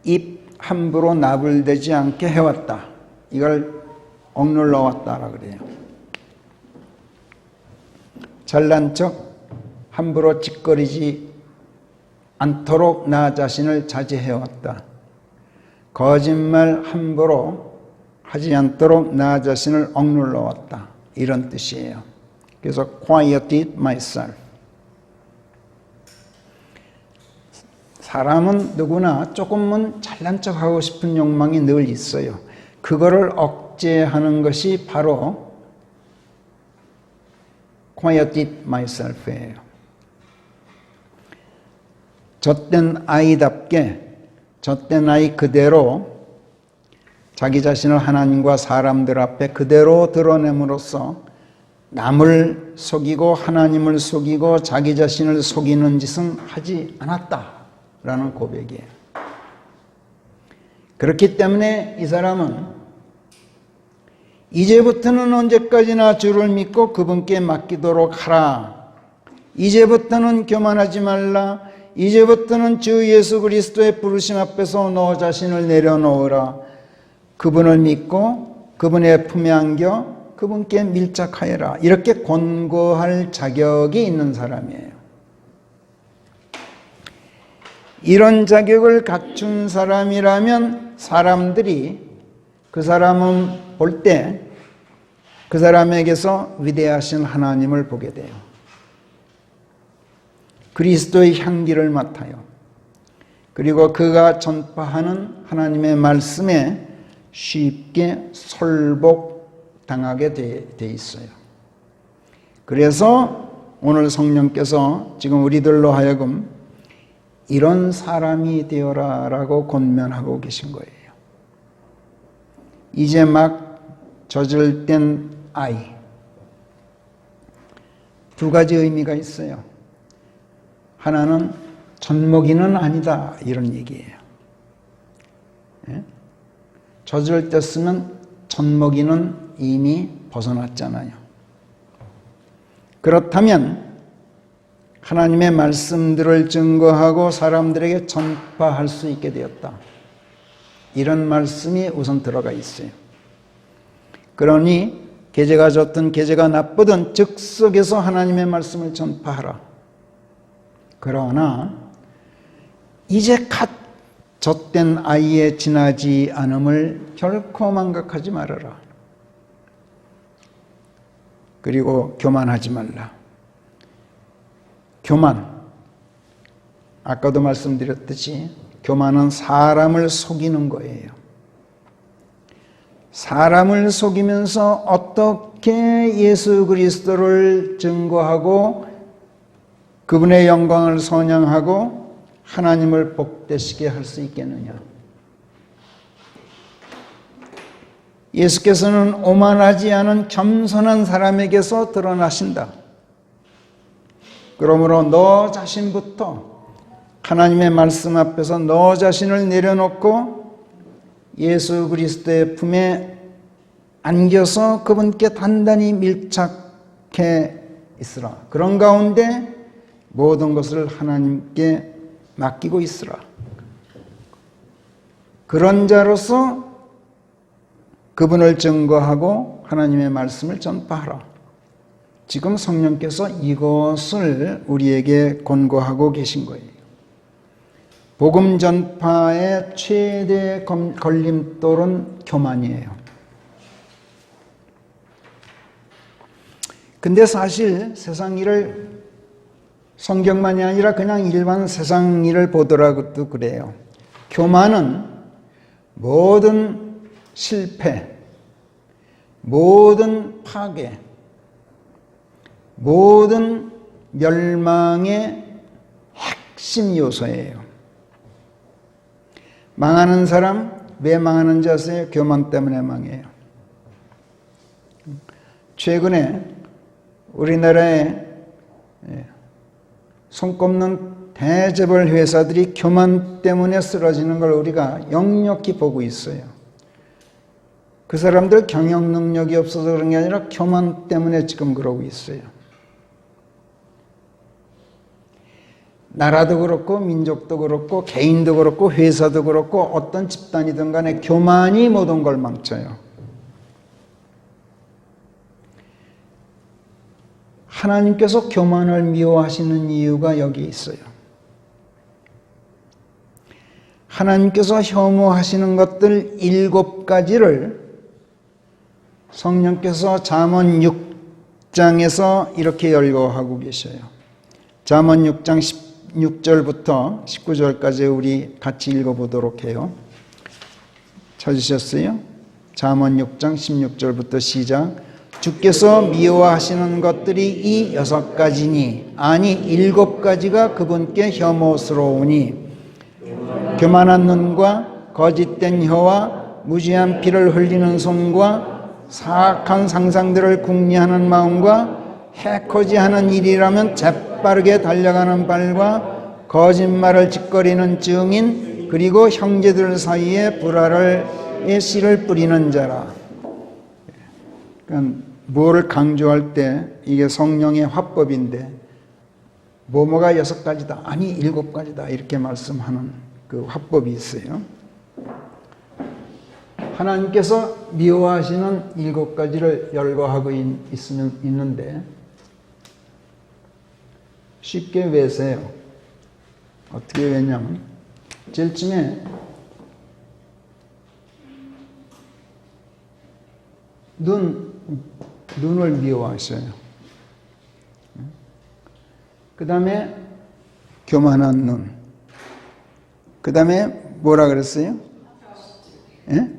입 함부로 나불대지 않게 해왔다. 이걸 억눌러 왔다라 그래요. 잘난 척 함부로 짓거리지 않도록 나 자신을 자제해왔다. 거짓말 함부로 하지 않도록 나 자신을 억눌러 왔다. 이런 뜻이에요. 그래서 quieted myself. 사람은 누구나 조금은 잘난 척하고 싶은 욕망이 늘 있어요. 그거를 억제하는 것이 바로 quieted myself예요. 젖된 아이답게 젖된 아이 그대로 자기 자신을 하나님과 사람들 앞에 그대로 드러냄으로써 남을 속이고 하나님을 속이고 자기 자신을 속이는 짓은 하지 않았다라는 고백이에요. 그렇기 때문에 이 사람은 이제부터는 언제까지나 주를 믿고 그분께 맡기도록 하라. 이제부터는 교만하지 말라. 이제부터는 주 예수 그리스도의 부르심 앞에서 너 자신을 내려놓으라. 그분을 믿고 그분의 품에 안겨 그분께 밀착하여라. 이렇게 권고할 자격이 있는 사람이에요. 이런 자격을 갖춘 사람이라면 사람들이 그 사람은 볼 때 그 사람에게서 위대하신 하나님을 보게 돼요. 그리스도의 향기를 맡아요. 그리고 그가 전파하는 하나님의 말씀에 쉽게 설복당하게 돼 있어요. 그래서 오늘 성령께서 지금 우리들로 하여금 이런 사람이 되어라 라고 권면하고 계신 거예요. 이제 막 젖을된 아이. 두 가지 의미가 있어요. 하나는 젖먹이는 아니다 이런 얘기예요. 예? 젖을 뗐으면 젖먹이는 이미 벗어났잖아요. 그렇다면 하나님의 말씀들을 증거하고 사람들에게 전파할 수 있게 되었다. 이런 말씀이 우선 들어가 있어요. 그러니 계제가 좋든 계제가 나쁘든 즉석에서 하나님의 말씀을 전파하라. 그러나 이제 갓 젖된 아이에 지나지 않음을 결코 망각하지 말아라. 그리고 교만하지 말라. 교만, 아까도 말씀드렸듯이 교만은 사람을 속이는 거예요. 사람을 속이면서 어떻게 예수 그리스도를 증거하고 그분의 영광을 선양하고 하나님을 복되시게 할 수 있겠느냐. 예수께서는 오만하지 않은 겸손한 사람에게서 드러나신다. 그러므로 너 자신부터 하나님의 말씀 앞에서 너 자신을 내려놓고 예수 그리스도의 품에 안겨서 그분께 단단히 밀착해 있으라. 그런 가운데 모든 것을 하나님께 맡기고 있으라. 그런 자로서 그분을 증거하고 하나님의 말씀을 전파하라. 지금 성령께서 이것을 우리에게 권고하고 계신 거예요. 복음 전파의 최대 걸림돌은 교만이에요. 근데 사실 세상 일을 성경만이 아니라 그냥 일반 세상 일을 보더라도 그래요. 교만은 모든 실패, 모든 파괴, 모든 멸망의 핵심 요소예요. 망하는 사람 왜 망하는지 아세요? 교만 때문에 망해요. 최근에 우리나라에 손꼽는 대재벌 회사들이 교만 때문에 쓰러지는 걸 우리가 역력히 보고 있어요. 그 사람들 경영 능력이 없어서 그런 게 아니라 교만 때문에 지금 그러고 있어요. 나라도 그렇고 민족도 그렇고 개인도 그렇고 회사도 그렇고 어떤 집단이든 간에 교만이 모든 걸 망쳐요. 하나님께서 교만을 미워하시는 이유가 여기 있어요. 하나님께서 혐오하시는 것들 7가지를 성령께서 잠언 6장에서 이렇게 열거하고 계셔요. 잠언 6장 16절부터 19절까지 우리 같이 읽어보도록 해요. 찾으셨어요? 잠언 6장 16절부터 시작. 주께서 미워하시는 것들이 이 6가지니 아니 7가지가 그분께 혐오스러우니 교만한 눈과 거짓된 혀와 무지한 피를 흘리는 손과 사악한 상상들을 궁리하는 마음과 해코지하는 일이라면 재빠르게 달려가는 발과 거짓말을 짓거리는 증인 그리고 형제들 사이에 불화의 씨를 뿌리는 자라. 그러니까 뭐를 강조할 때 이게 성령의 화법인데 뭐뭐가 6가지다 아니 7가지다 이렇게 말씀하는 그 화법이 있어요. 하나님께서 미워하시는 7가지를 열거하고 있는데 쉽게 외세요. 어떻게 외냐면 제일 처음에 눈을 미워하셔요. 그 다음에 교만한 눈. 그 다음에 뭐라 그랬어요? 예?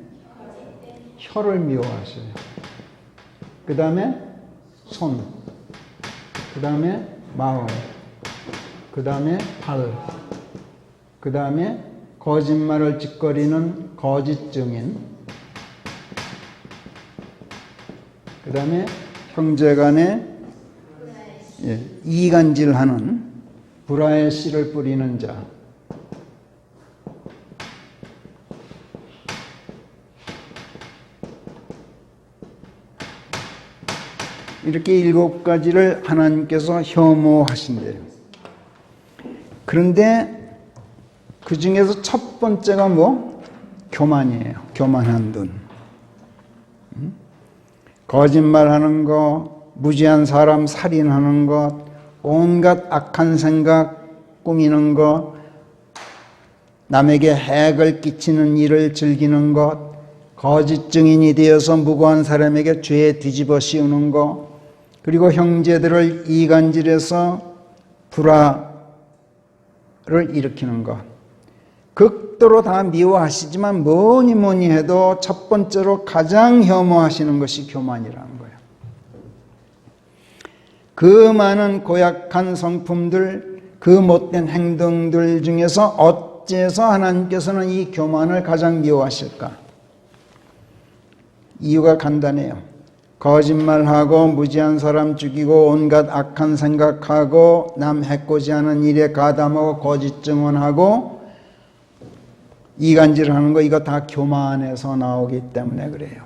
혀를 미워하셔요. 그 다음에 손. 그 다음에 마음. 그 다음에 발. 그 다음에 거짓말을 짓거리는 거짓 증인. 그 다음에 형제간에 이간질하는 불화의 씨를 뿌리는 자. 이렇게 7가지를 하나님께서 혐오하신대요. 그런데 그 중에서 첫 번째가 뭐? 교만이에요. 교만한 눈. 거짓말하는 거, 무지한 사람 살인하는 것, 온갖 악한 생각 꾸미는 것, 남에게 해악을 끼치는 일을 즐기는 것, 거짓 증인이 되어서 무고한 사람에게 죄 뒤집어 씌우는 것, 그리고 형제들을 이간질해서 불화를 일으키는 것. 극도로 다 미워하시지만 뭐니 뭐니 해도 첫 번째로 가장 혐오하시는 것이 교만이라는 거예요. 그 많은 고약한 성품들, 그 못된 행동들 중에서 어째서 하나님께서는 이 교만을 가장 미워하실까? 이유가 간단해요. 거짓말하고 무지한 사람 죽이고 온갖 악한 생각하고 남 해코지 하는 일에 가담하고 거짓 증언하고 이간질하는 거 이거 다 교만에서 나오기 때문에 그래요.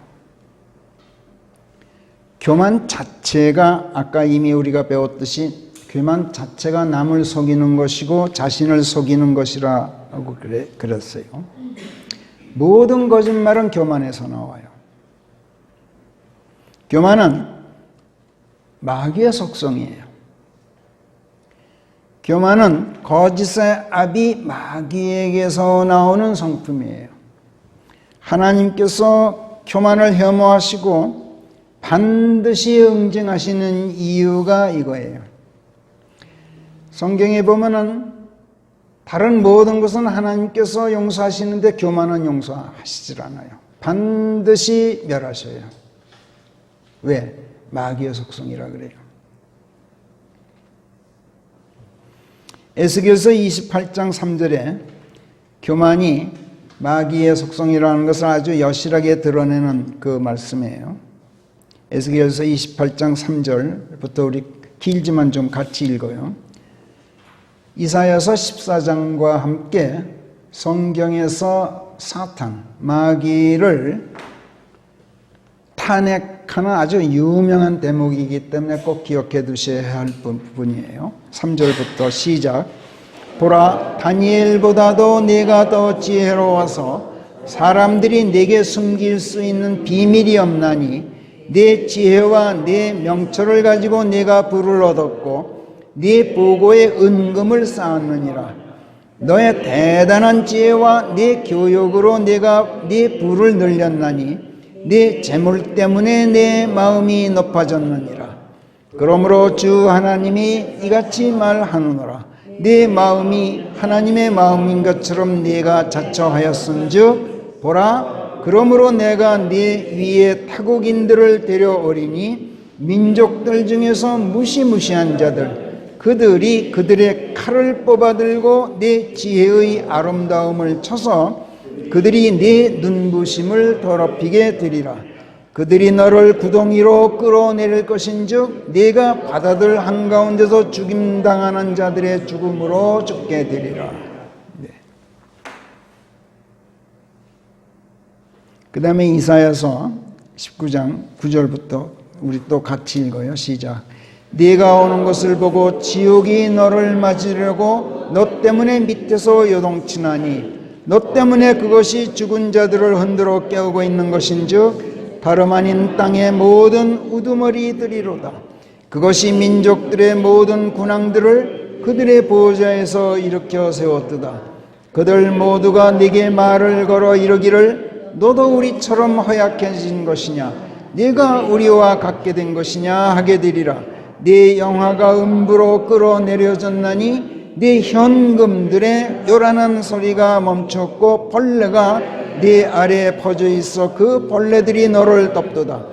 교만 자체가 아까 이미 우리가 배웠듯이 교만 자체가 남을 속이는 것이고 자신을 속이는 것이라고 그랬어요. 모든 거짓말은 교만에서 나와요. 교만은 마귀의 속성이에요. 교만은 거짓의 압이 마귀에게서 나오는 성품이에요. 하나님께서 교만을 혐오하시고 반드시 응징하시는 이유가 이거예요. 성경에 보면은 다른 모든 것은 하나님께서 용서하시는데 교만은 용서하시질 않아요. 반드시 멸하셔요. 왜? 마귀의 속성이라 그래요. 에스겔서 28장 3절에 교만이 마귀의 속성이라는 것을 아주 여실하게 드러내는 그 말씀이에요. 에스겔서 28장 3절부터 우리 길지만 좀 같이 읽어요. 이사야서 14장과 함께 성경에서 사탄, 마귀를 탄핵하는 아주 유명한 대목이기 때문에 꼭 기억해 두셔야 할 부분이에요. 3절부터 시작. 보라, 다니엘보다도 내가 더 지혜로워서 사람들이 내게 숨길 수 있는 비밀이 없나니 내 지혜와 내 명철을 가지고 내가 부를 얻었고 네 보고에 은금을 쌓았느니라. 너의 대단한 지혜와 네 교육으로 내가 네 부를 늘렸나니 네 재물 때문에 내 마음이 높아졌느니라. 그러므로 주 하나님이 이같이 말하노라. 네 마음이 하나님의 마음인 것처럼 네가 자처하였은즉 보라, 그러므로 내가 네 위에 타국인들을 데려오리니 민족들 중에서 무시무시한 자들 그들이 그들의 칼을 뽑아들고 내 지혜의 아름다움을 쳐서 그들이 네 눈부심을 더럽히게 되리라. 그들이 너를 구덩이로 끌어내릴 것인즉 네가 바다들 한가운데서 죽임당하는 자들의 죽음으로 죽게 되리라. 네. 그 다음에 이사야서 19장 9절부터 우리 또 같이 읽어요. 시작. 네가 오는 것을 보고 지옥이 너를 맞으려고 너 때문에 밑에서 요동치나니 너 때문에 그것이 죽은 자들을 흔들어 깨우고 있는 것인즉 다름 아닌 땅의 모든 우두머리들이로다. 그것이 민족들의 모든 군왕들을 그들의 보호자에서 일으켜 세웠도다. 그들 모두가 네게 말을 걸어 이르기를 너도 우리처럼 허약해진 것이냐 네가 우리와 같게 된 것이냐 하게 되리라. 네 영화가 음부로 끌어내려졌나니 네 현금들의 요란한 소리가 멈췄고 벌레가 네 아래에 퍼져 있어 그 벌레들이 너를 덮도다.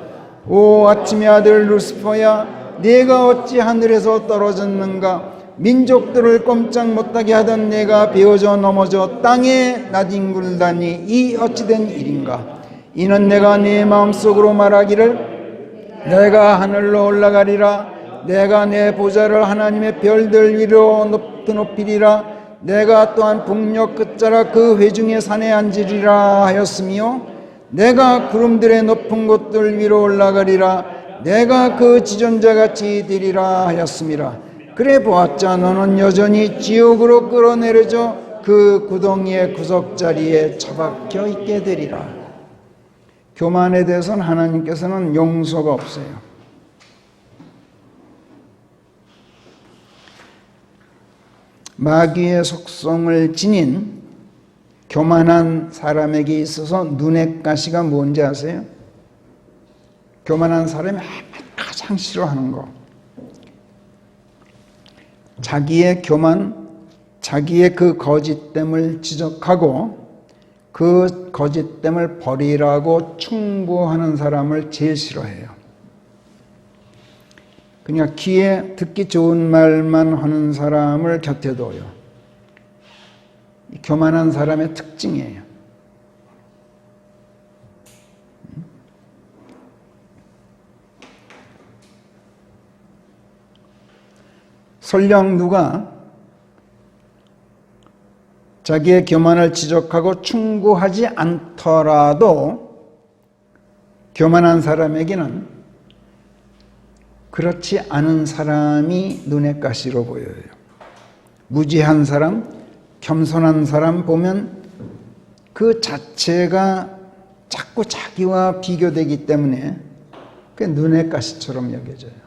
오 아침의 아들 루시퍼야, 네가 어찌 하늘에서 떨어졌는가? 민족들을 꼼짝 못하게 하던 내가 베어져 넘어져 땅에 나뒹굴다니 이 어찌된 일인가? 이는 내가 네 마음속으로 말하기를 내가 하늘로 올라가리라. 내가 내 보좌를 하나님의 별들 위로 높이리라. 내가 또한 북녘 끝자락 그 회중의 산에 앉으리라 하였으며 내가 구름들의 높은 곳들 위로 올라가리라. 내가 그 지존자같이 되리라 하였음이라. 그래 보았자 너는 여전히 지옥으로 끌어내려져 그 구덩이의 구석자리에 처박혀 있게 되리라. 교만에 대해서는 하나님께서는 용서가 없어요. 마귀의 속성을 지닌 교만한 사람에게 있어서 눈의 가시가 뭔지 아세요? 교만한 사람이 가장 싫어하는 거. 자기의 교만, 자기의 그 거짓됨을 지적하고 그 거짓됨을 버리라고 충고하는 사람을 제일 싫어해요. 그냥 귀에 듣기 좋은 말만 하는 사람을 곁에 둬요. 교만한 사람의 특징이에요. 설령 누가 자기의 교만을 지적하고 충고하지 않더라도 교만한 사람에게는 그렇지 않은 사람이 눈에 가시로 보여요. 무지한 사람, 겸손한 사람 보면 그 자체가 자꾸 자기와 비교되기 때문에 그 눈의 가시처럼 여겨져요.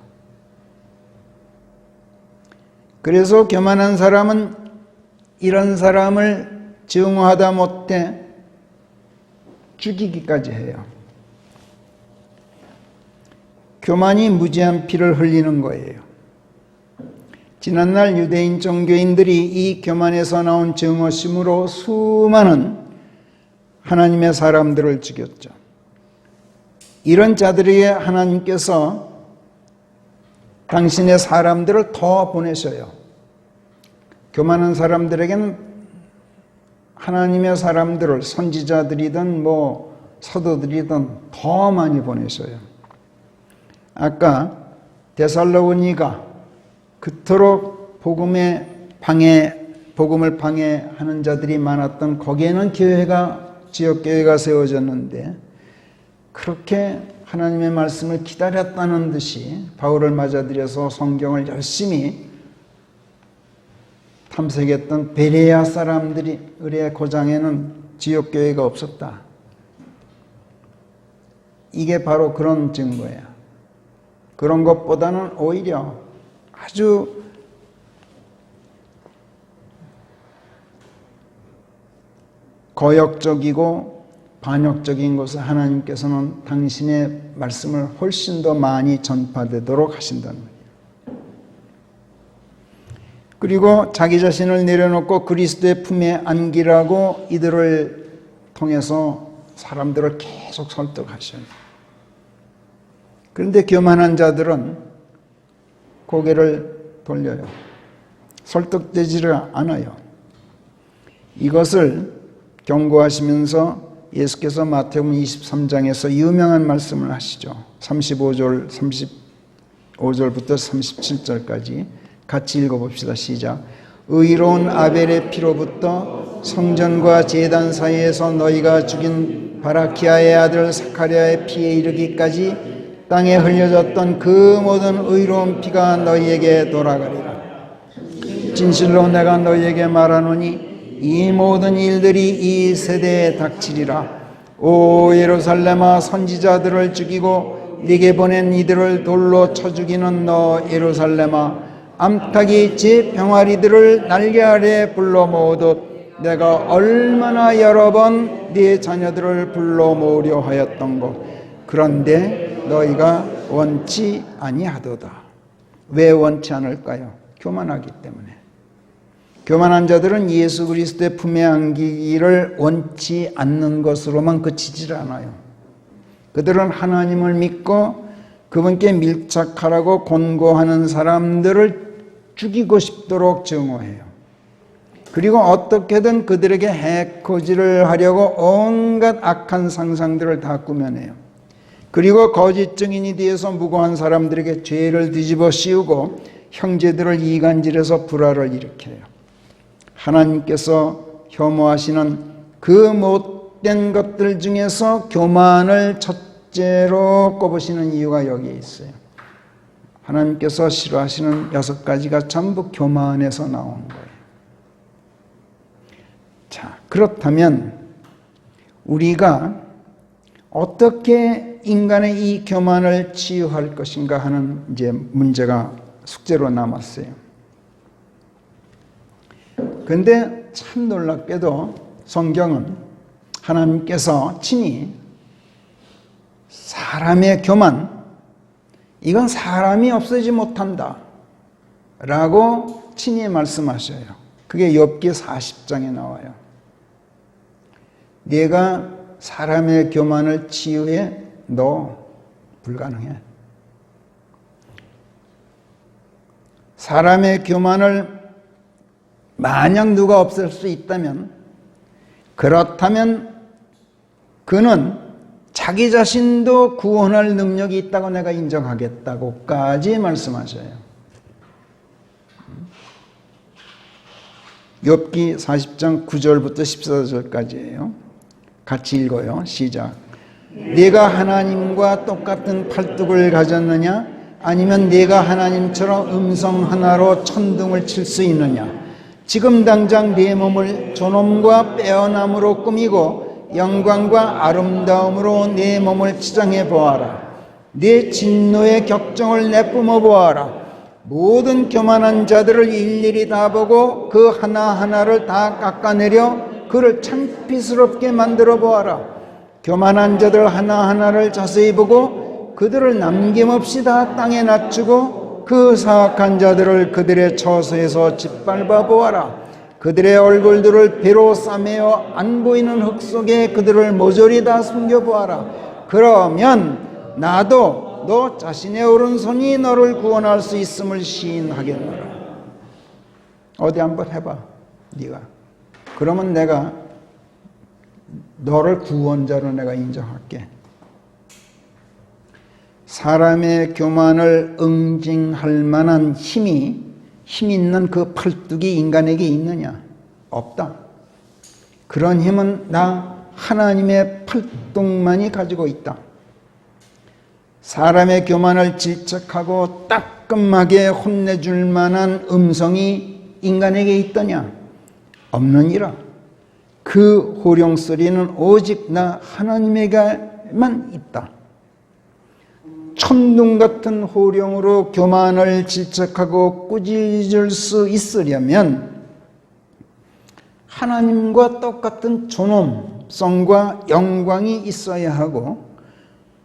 그래서 교만한 사람은 이런 사람을 증오하다 못해 죽이기까지 해요. 교만이 무지한 피를 흘리는 거예요. 지난날 유대인 종교인들이 이 교만에서 나온 증오심으로 수많은 하나님의 사람들을 죽였죠. 이런 자들에게 하나님께서 당신의 사람들을 더 보내셔요. 교만한 사람들에게는 하나님의 사람들을 선지자들이든 사도들이든 더 많이 보내셔요. 아까 데살로니가 그토록 복음을 방해하는 자들이 많았던 거기에는 지역교회가 세워졌는데 그렇게 하나님의 말씀을 기다렸다는 듯이 바울을 맞아들여서 성경을 열심히 탐색했던 베레아 사람들의 고장에는 지역교회가 없었다. 이게 바로 그런 증거야. 그런 것보다는 오히려 아주 거역적이고 반역적인 것을 하나님께서는 당신의 말씀을 훨씬 더 많이 전파되도록 하신다는 거예요. 그리고 자기 자신을 내려놓고 그리스도의 품에 안기라고 이들을 통해서 사람들을 계속 설득하셔요. 그런데 교만한 자들은 고개를 돌려요. 설득되지를 않아요. 이것을 경고하시면서 예수께서 마태복음 23장에서 유명한 말씀을 하시죠. 35절부터 37절까지 같이 읽어봅시다. 시작. 의로운 아벨의 피로부터 성전과 제단 사이에서 너희가 죽인 바라키아의 아들 사카리아의 피에 이르기까지 땅에 흘려졌던 그 모든 의로운 피가 너희에게 돌아가리라. 진실로 내가 너희에게 말하노니 이 모든 일들이 이 세대에 닥치리라. 오 예루살렘아, 선지자들을 죽이고 네게 보낸 이들을 돌로 쳐 죽이는 너 예루살렘아, 암탉이 제 병아리들을 날개 아래 불러 모으듯 내가 얼마나 여러 번 네 자녀들을 불러 모으려 하였던고. 그런데 너희가 원치 아니하도다. 왜 원치 않을까요? 교만하기 때문에. 교만한 자들은 예수 그리스도의 품에 안기기를 원치 않는 것으로만 그치질 않아요. 그들은 하나님을 믿고 그분께 밀착하라고 권고하는 사람들을 죽이고 싶도록 증오해요. 그리고 어떻게든 그들에게 해코지를 하려고 온갖 악한 상상들을 다 꾸며내요. 그리고 거짓 증인이 되어서 무고한 사람들에게 죄를 뒤집어 씌우고 형제들을 이간질해서 불화를 일으켜요. 하나님께서 혐오하시는 그 못된 것들 중에서 교만을 첫째로 꼽으시는 이유가 여기에 있어요. 하나님께서 싫어하시는 6가지가 전부 교만에서 나온 거예요. 자, 그렇다면 우리가 어떻게 인간의 이 교만을 치유할 것인가 하는 이제 문제가 숙제로 남았어요. 그런데 참 놀랍게도 성경은 하나님께서 친히 사람의 교만, 이건 사람이 없애지 못한다 라고 친히 말씀하셔요. 그게 욥기 40장에 나와요. 네가 사람의 교만을 치유해? 너 불가능해. 사람의 교만을 만약 누가 없앨 수 있다면, 그렇다면 그는 자기 자신도 구원할 능력이 있다고 내가 인정하겠다고까지 말씀하셔요. 욥기 40장 9절부터 14절까지예요. 같이 읽어요. 시작. 네가 하나님과 똑같은 팔뚝을 가졌느냐? 아니면 네가 하나님처럼 음성 하나로 천둥을 칠 수 있느냐? 지금 당장 네 몸을 존엄과 빼어남으로 꾸미고 영광과 아름다움으로 네 몸을 치장해 보아라. 네 진노의 격정을 내뿜어 보아라. 모든 교만한 자들을 일일이 다 보고 그 하나하나를 다 깎아내려 그를 창피스럽게 만들어 보아라. 교만한 자들 하나하나를 자세히 보고 그들을 남김없이 다 땅에 낮추고 그 사악한 자들을 그들의 처소에서 짓밟아 보아라. 그들의 얼굴들을 배로 싸매어 안 보이는 흙 속에 그들을 모조리 다 숨겨 보아라. 그러면 나도 너 자신의 오른손이 너를 구원할 수 있음을 시인하겠노라. 어디 한번 해봐, 네가. 그러면 내가 너를 구원자로 내가 인정할게. 사람의 교만을 응징할 만한 힘 있는 그 팔뚝이 인간에게 있느냐? 없다. 그런 힘은 나 하나님의 팔뚝만이 가지고 있다. 사람의 교만을 질책하고 따끔하게 혼내줄 만한 음성이 인간에게 있더냐? 없느니라. 그 호령 소리는 오직 나 하나님에게만 있다. 천둥 같은 호령으로 교만을 질책하고 꾸짖을 수 있으려면 하나님과 똑같은 존엄성과 영광이 있어야 하고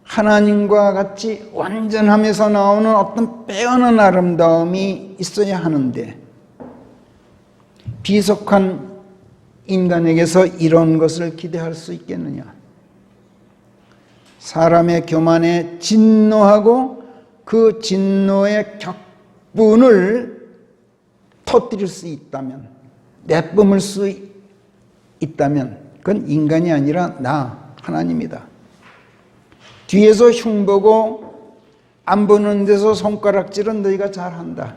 하나님과 같이 완전함에서 나오는 어떤 빼어난 아름다움이 있어야 하는데 비속한 인간에게서 이런 것을 기대할 수 있겠느냐? 사람의 교만에 진노하고 그 진노의 격분을 터뜨릴 수 있다면, 내뿜을 수 있다면 그건 인간이 아니라 나 하나님이다. 뒤에서 흉보고 안 보는 데서 손가락질은 너희가 잘한다.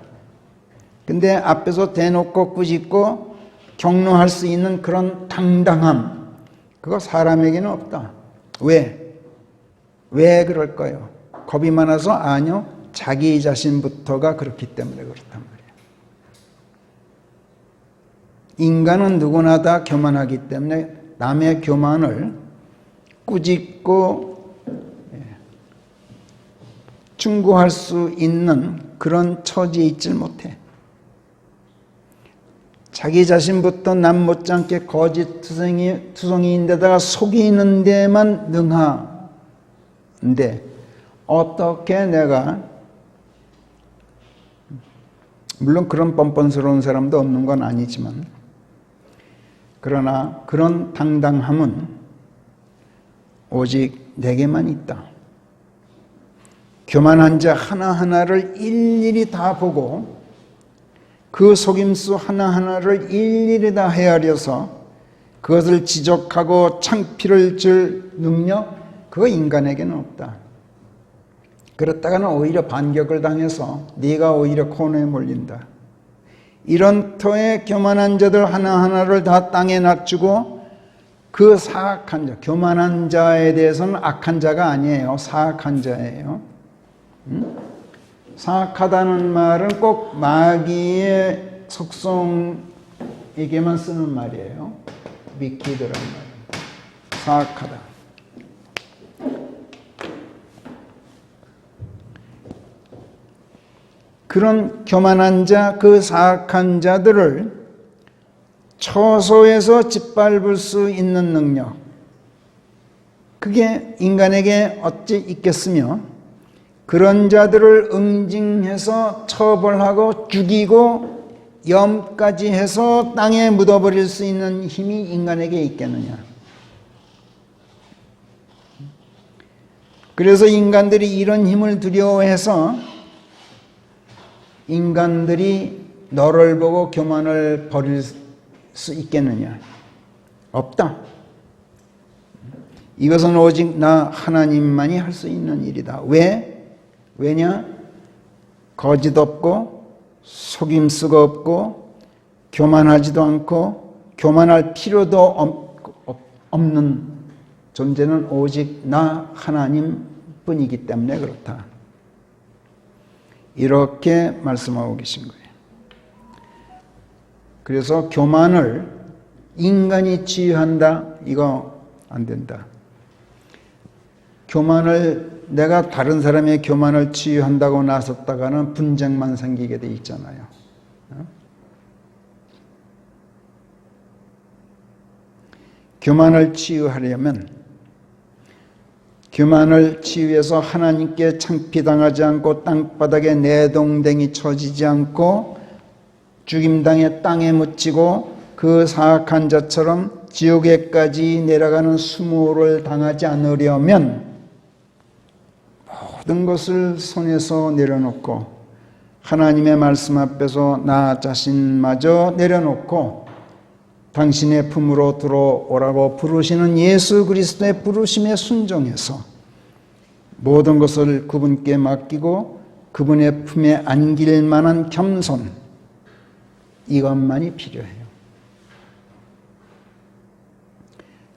근데 앞에서 대놓고 꾸짖고 격노할 수 있는 그런 당당함, 그거 사람에게는 없다. 왜 그럴까요? 겁이 많아서? 아니요. 자기 자신부터가 그렇기 때문에 그렇단 말이에요. 인간은 누구나 다 교만하기 때문에 남의 교만을 꾸짖고 충고할 수 있는 그런 처지에 있질 못해. 자기 자신부터 남 못지않게 거짓 투성이인데다가 속이는 데만 능한데 어떻게 내가, 물론 그런 뻔뻔스러운 사람도 없는 건 아니지만, 그러나 그런 당당함은 오직 내게만 있다. 교만한 자 하나하나를 일일이 다 보고 그 속임수 하나하나를 일일이 다 헤아려서 그것을 지적하고 창피를 줄 능력, 그거 인간에게는 없다. 그렇다가는 오히려 반격을 당해서 네가 오히려 코너에 몰린다. 이런 터에 교만한 자들 하나하나를 다 땅에 낮추고 그 사악한 자, 교만한 자에 대해서는 악한 자가 아니에요. 사악한 자예요. 사악하다는 말은 꼭 마귀의 속성에게만 쓰는 말이에요. 위키드라는 말. 사악하다. 그런 교만한 자, 그 사악한 자들을 처소에서 짓밟을 수 있는 능력, 그게 인간에게 어찌 있겠으며, 그런 자들을 응징해서 처벌하고 죽이고 염까지 해서 땅에 묻어버릴 수 있는 힘이 인간에게 있겠느냐? 그래서 인간들이 이런 힘을 두려워해서 인간들이 너를 보고 교만을 벌일 수 있겠느냐? 없다. 이것은 오직 나 하나님만이 할 수 있는 일이다. 왜냐? 거짓 없고 속임수가 없고 교만하지도 않고 교만할 필요도 없는 존재는 오직 나 하나님뿐이기 때문에 그렇다. 이렇게 말씀하고 계신 거예요. 그래서 교만을 인간이 치유한다? 이거 안 된다. 교만을 내가 다른 사람의 교만을 치유한다고 나섰다가는 분쟁만 생기게 돼 있잖아요. 교만을 치유하려면 교만을 치유해서 하나님께 창피당하지 않고 땅바닥에 내동댕이 쳐지지 않고 죽임당해 땅에 묻히고 그 사악한 자처럼 지옥에까지 내려가는 수모를 당하지 않으려면 모든 것을 손에서 내려놓고 하나님의 말씀 앞에서 나 자신마저 내려놓고 당신의 품으로 들어오라고 부르시는 예수 그리스도의 부르심에 순종해서 모든 것을 그분께 맡기고 그분의 품에 안길 만한 겸손, 이것만이 필요해요.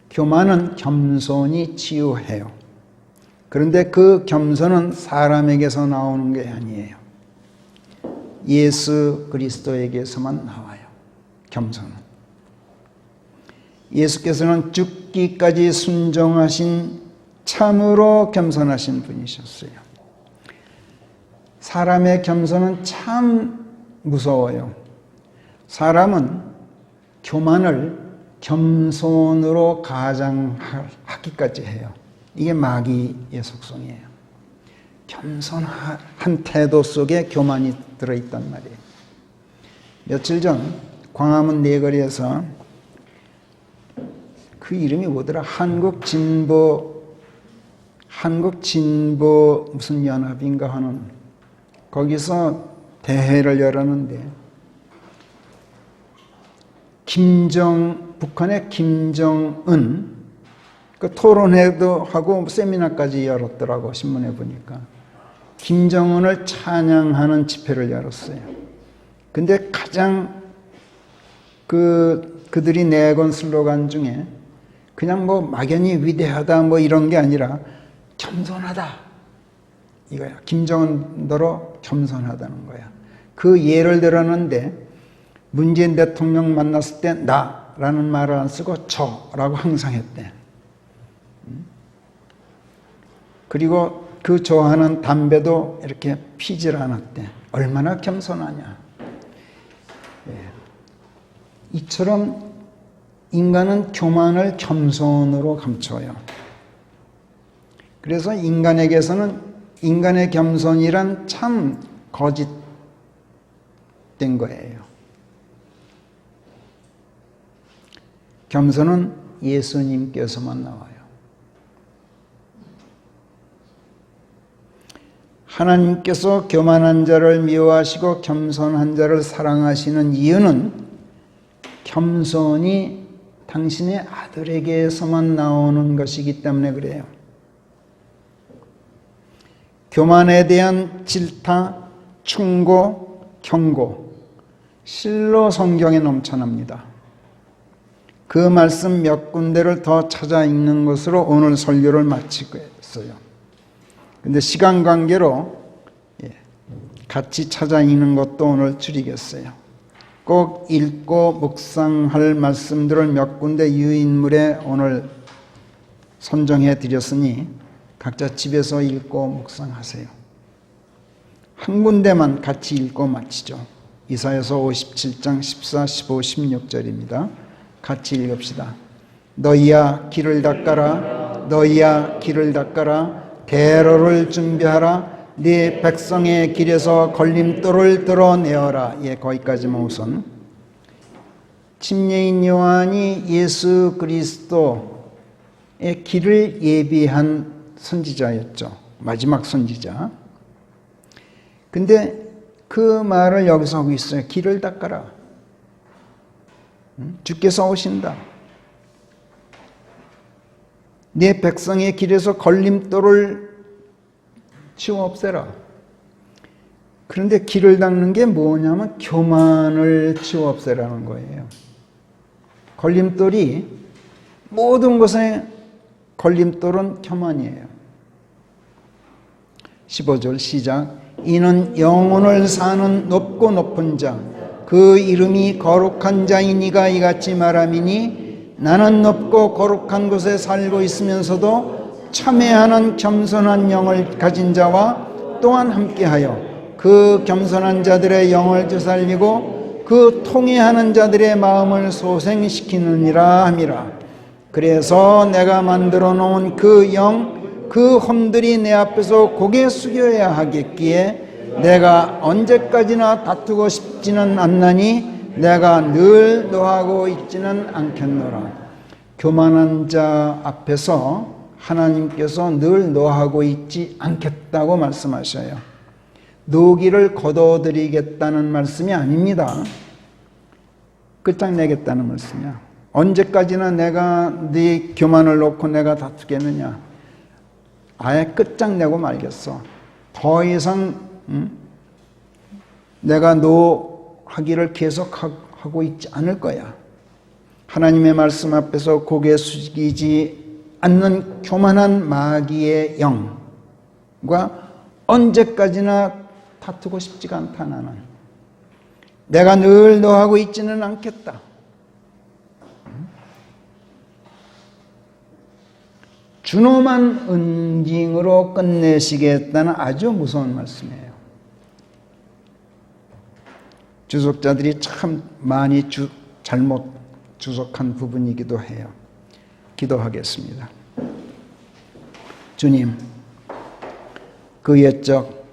교만은 겸손이 치유해요. 그런데 그 겸손은 사람에게서 나오는 게 아니에요. 예수 그리스도에게서만 나와요. 겸손은. 예수께서는 죽기까지 순종하신 참으로 겸손하신 분이셨어요. 사람의 겸손은 참 무서워요. 사람은 교만을 겸손으로 가장하기까지 해요. 이게 마귀의 속성이에요. 겸손한 태도 속에 교만이 들어있단 말이에요. 며칠 전 광화문 내거리에서 그 이름이 뭐더라? 한국진보 무슨 연합인가 하는 거기서 대회를 열었는데 북한의 김정은 그 토론회도 하고 세미나까지 열었더라고. 신문에 보니까 김정은을 찬양하는 집회를 열었어요. 근데 가장 그들이 내건 슬로건 중에 그냥 뭐 막연히 위대하다 뭐 이런 게 아니라 겸손하다 이거야. 김정은더러 겸손하다는 거야. 그 예를 들었는데 문재인 대통령 만났을 때 나라는 말을 안 쓰고 저라고 항상 했대. 그리고 그 좋아하는 담배도 이렇게 피질 않았대. 얼마나 겸손하냐. 이처럼 인간은 교만을 겸손으로 감춰요. 그래서 인간에게서는 인간의 겸손이란 참 거짓된 거예요. 겸손은 예수님께서만 나와요. 하나님께서 교만한 자를 미워하시고 겸손한 자를 사랑하시는 이유는 겸손이 당신의 아들에게서만 나오는 것이기 때문에 그래요. 교만에 대한 질타, 충고, 경고, 실로 성경에 넘쳐납니다. 그 말씀 몇 군데를 더 찾아 읽는 것으로 오늘 설교를 마치겠어요. 근데 시간 관계로 같이 찾아 읽는 것도 오늘 줄이겠어요. 꼭 읽고 묵상할 말씀들을 몇 군데 유인물에 오늘 선정해 드렸으니 각자 집에서 읽고 묵상하세요. 한 군데만 같이 읽고 마치죠. 이사야서 57장 14, 15, 16절입니다. 같이 읽읍시다. 너희야 길을 닦아라. 너희야 길을 닦아라. 대로를 준비하라. 네 백성의 길에서 걸림돌을 드러내어라. 거기까지만 우선. 침례인 요한이 예수 그리스도의 길을 예비한 선지자였죠. 마지막 선지자. 근데 그 말을 여기서 하고 있어요. 길을 닦아라. 주께서 오신다. 네 백성의 길에서 걸림돌을 치워 없애라. 그런데 길을 닦는 게 뭐냐면 교만을 치워 없애라는 거예요. 걸림돌이, 모든 것의 걸림돌은 교만이에요. 15절 시작. 이는 영혼을 사는 높고 높은 자, 그 이름이 거룩한 자이니가 이같이 말함이니 나는 높고 거룩한 곳에 살고 있으면서도 참회하는 겸손한 영을 가진 자와 또한 함께하여 그 겸손한 자들의 영을 되살리고 그 통회하는 자들의 마음을 소생시키느니라 함이라. 그래서 내가 만들어 놓은 그 영, 그 혼들이 내 앞에서 고개 숙여야 하겠기에 내가 언제까지나 다투고 싶지는 않나니 내가 늘 노하고 있지는 않겠노라. 교만한 자 앞에서 하나님께서 늘 노하고 있지 않겠다고 말씀하셔요. 노기를 거둬들이겠다는 말씀이 아닙니다. 끝장내겠다는 말씀이야. 언제까지나 내가 네 교만을 놓고 내가 다투겠느냐. 아예 끝장내고 말겠어. 더 이상 내가 노하기를 계속하고 있지 않을 거야. 하나님의 말씀 앞에서 고개 숙이지 않는 교만한 마귀의 영과 언제까지나 다투고 싶지가 않다. 나는 내가 늘 노하고 있지는 않겠다. 준엄한 응징으로 끝내시겠다는 아주 무서운 말씀이에요. 주석자들이 참 많이 잘못 주석한 부분이기도 해요. 기도하겠습니다. 주님, 그 옛적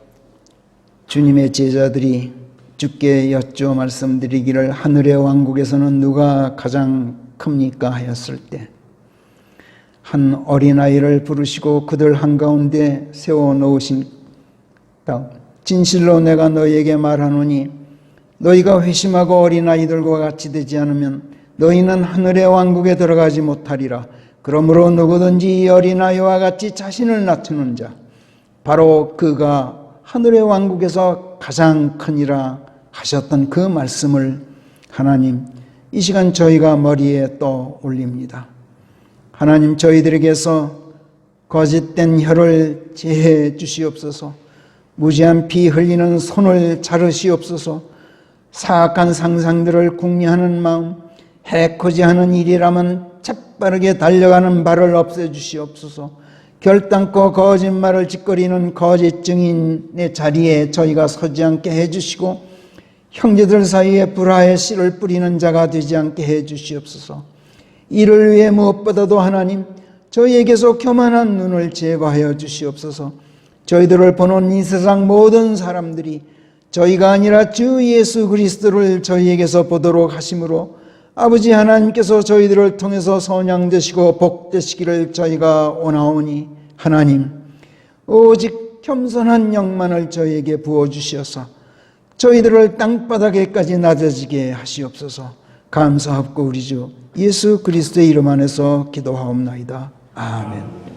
주님의 제자들이 주께 여쭈어 말씀드리기를 하늘의 왕국에서는 누가 가장 큽니까 하였을 때 한 어린아이를 부르시고 그들 한가운데 세워놓으신 다음 진실로 내가 너희에게 말하노니 너희가 회심하고 어린아이들과 같이 되지 않으면 너희는 하늘의 왕국에 들어가지 못하리라. 그러므로 누구든지 이 어린아이와 같이 자신을 낮추는 자 바로 그가 하늘의 왕국에서 가장 크니라 하셨던 그 말씀을 하나님 이 시간 저희가 머리에 떠올립니다. 하나님 저희들에게서 거짓된 혀를 제해 주시옵소서. 무지한 피 흘리는 손을 자르시옵소서. 사악한 상상들을 궁리하는 마음, 해코지하는 일이라면 재빠르게 달려가는 발을 없애주시옵소서. 결단코 거짓말을 짓거리는 거짓 증인의 자리에 저희가 서지 않게 해주시고 형제들 사이에 불화의 씨를 뿌리는 자가 되지 않게 해주시옵소서. 이를 위해 무엇보다도 하나님 저희에게서 교만한 눈을 제거하여 주시옵소서. 저희들을 보는 이 세상 모든 사람들이 저희가 아니라 주 예수 그리스도를 저희에게서 보도록 하심으로 아버지 하나님께서 저희들을 통해서 선양되시고 복되시기를 저희가 원하오니 하나님 오직 겸손한 영만을 저희에게 부어주시어서 저희들을 땅바닥에까지 낮아지게 하시옵소서. 감사합고 우리 주 예수 그리스도의 이름 안에서 기도하옵나이다. 아멘.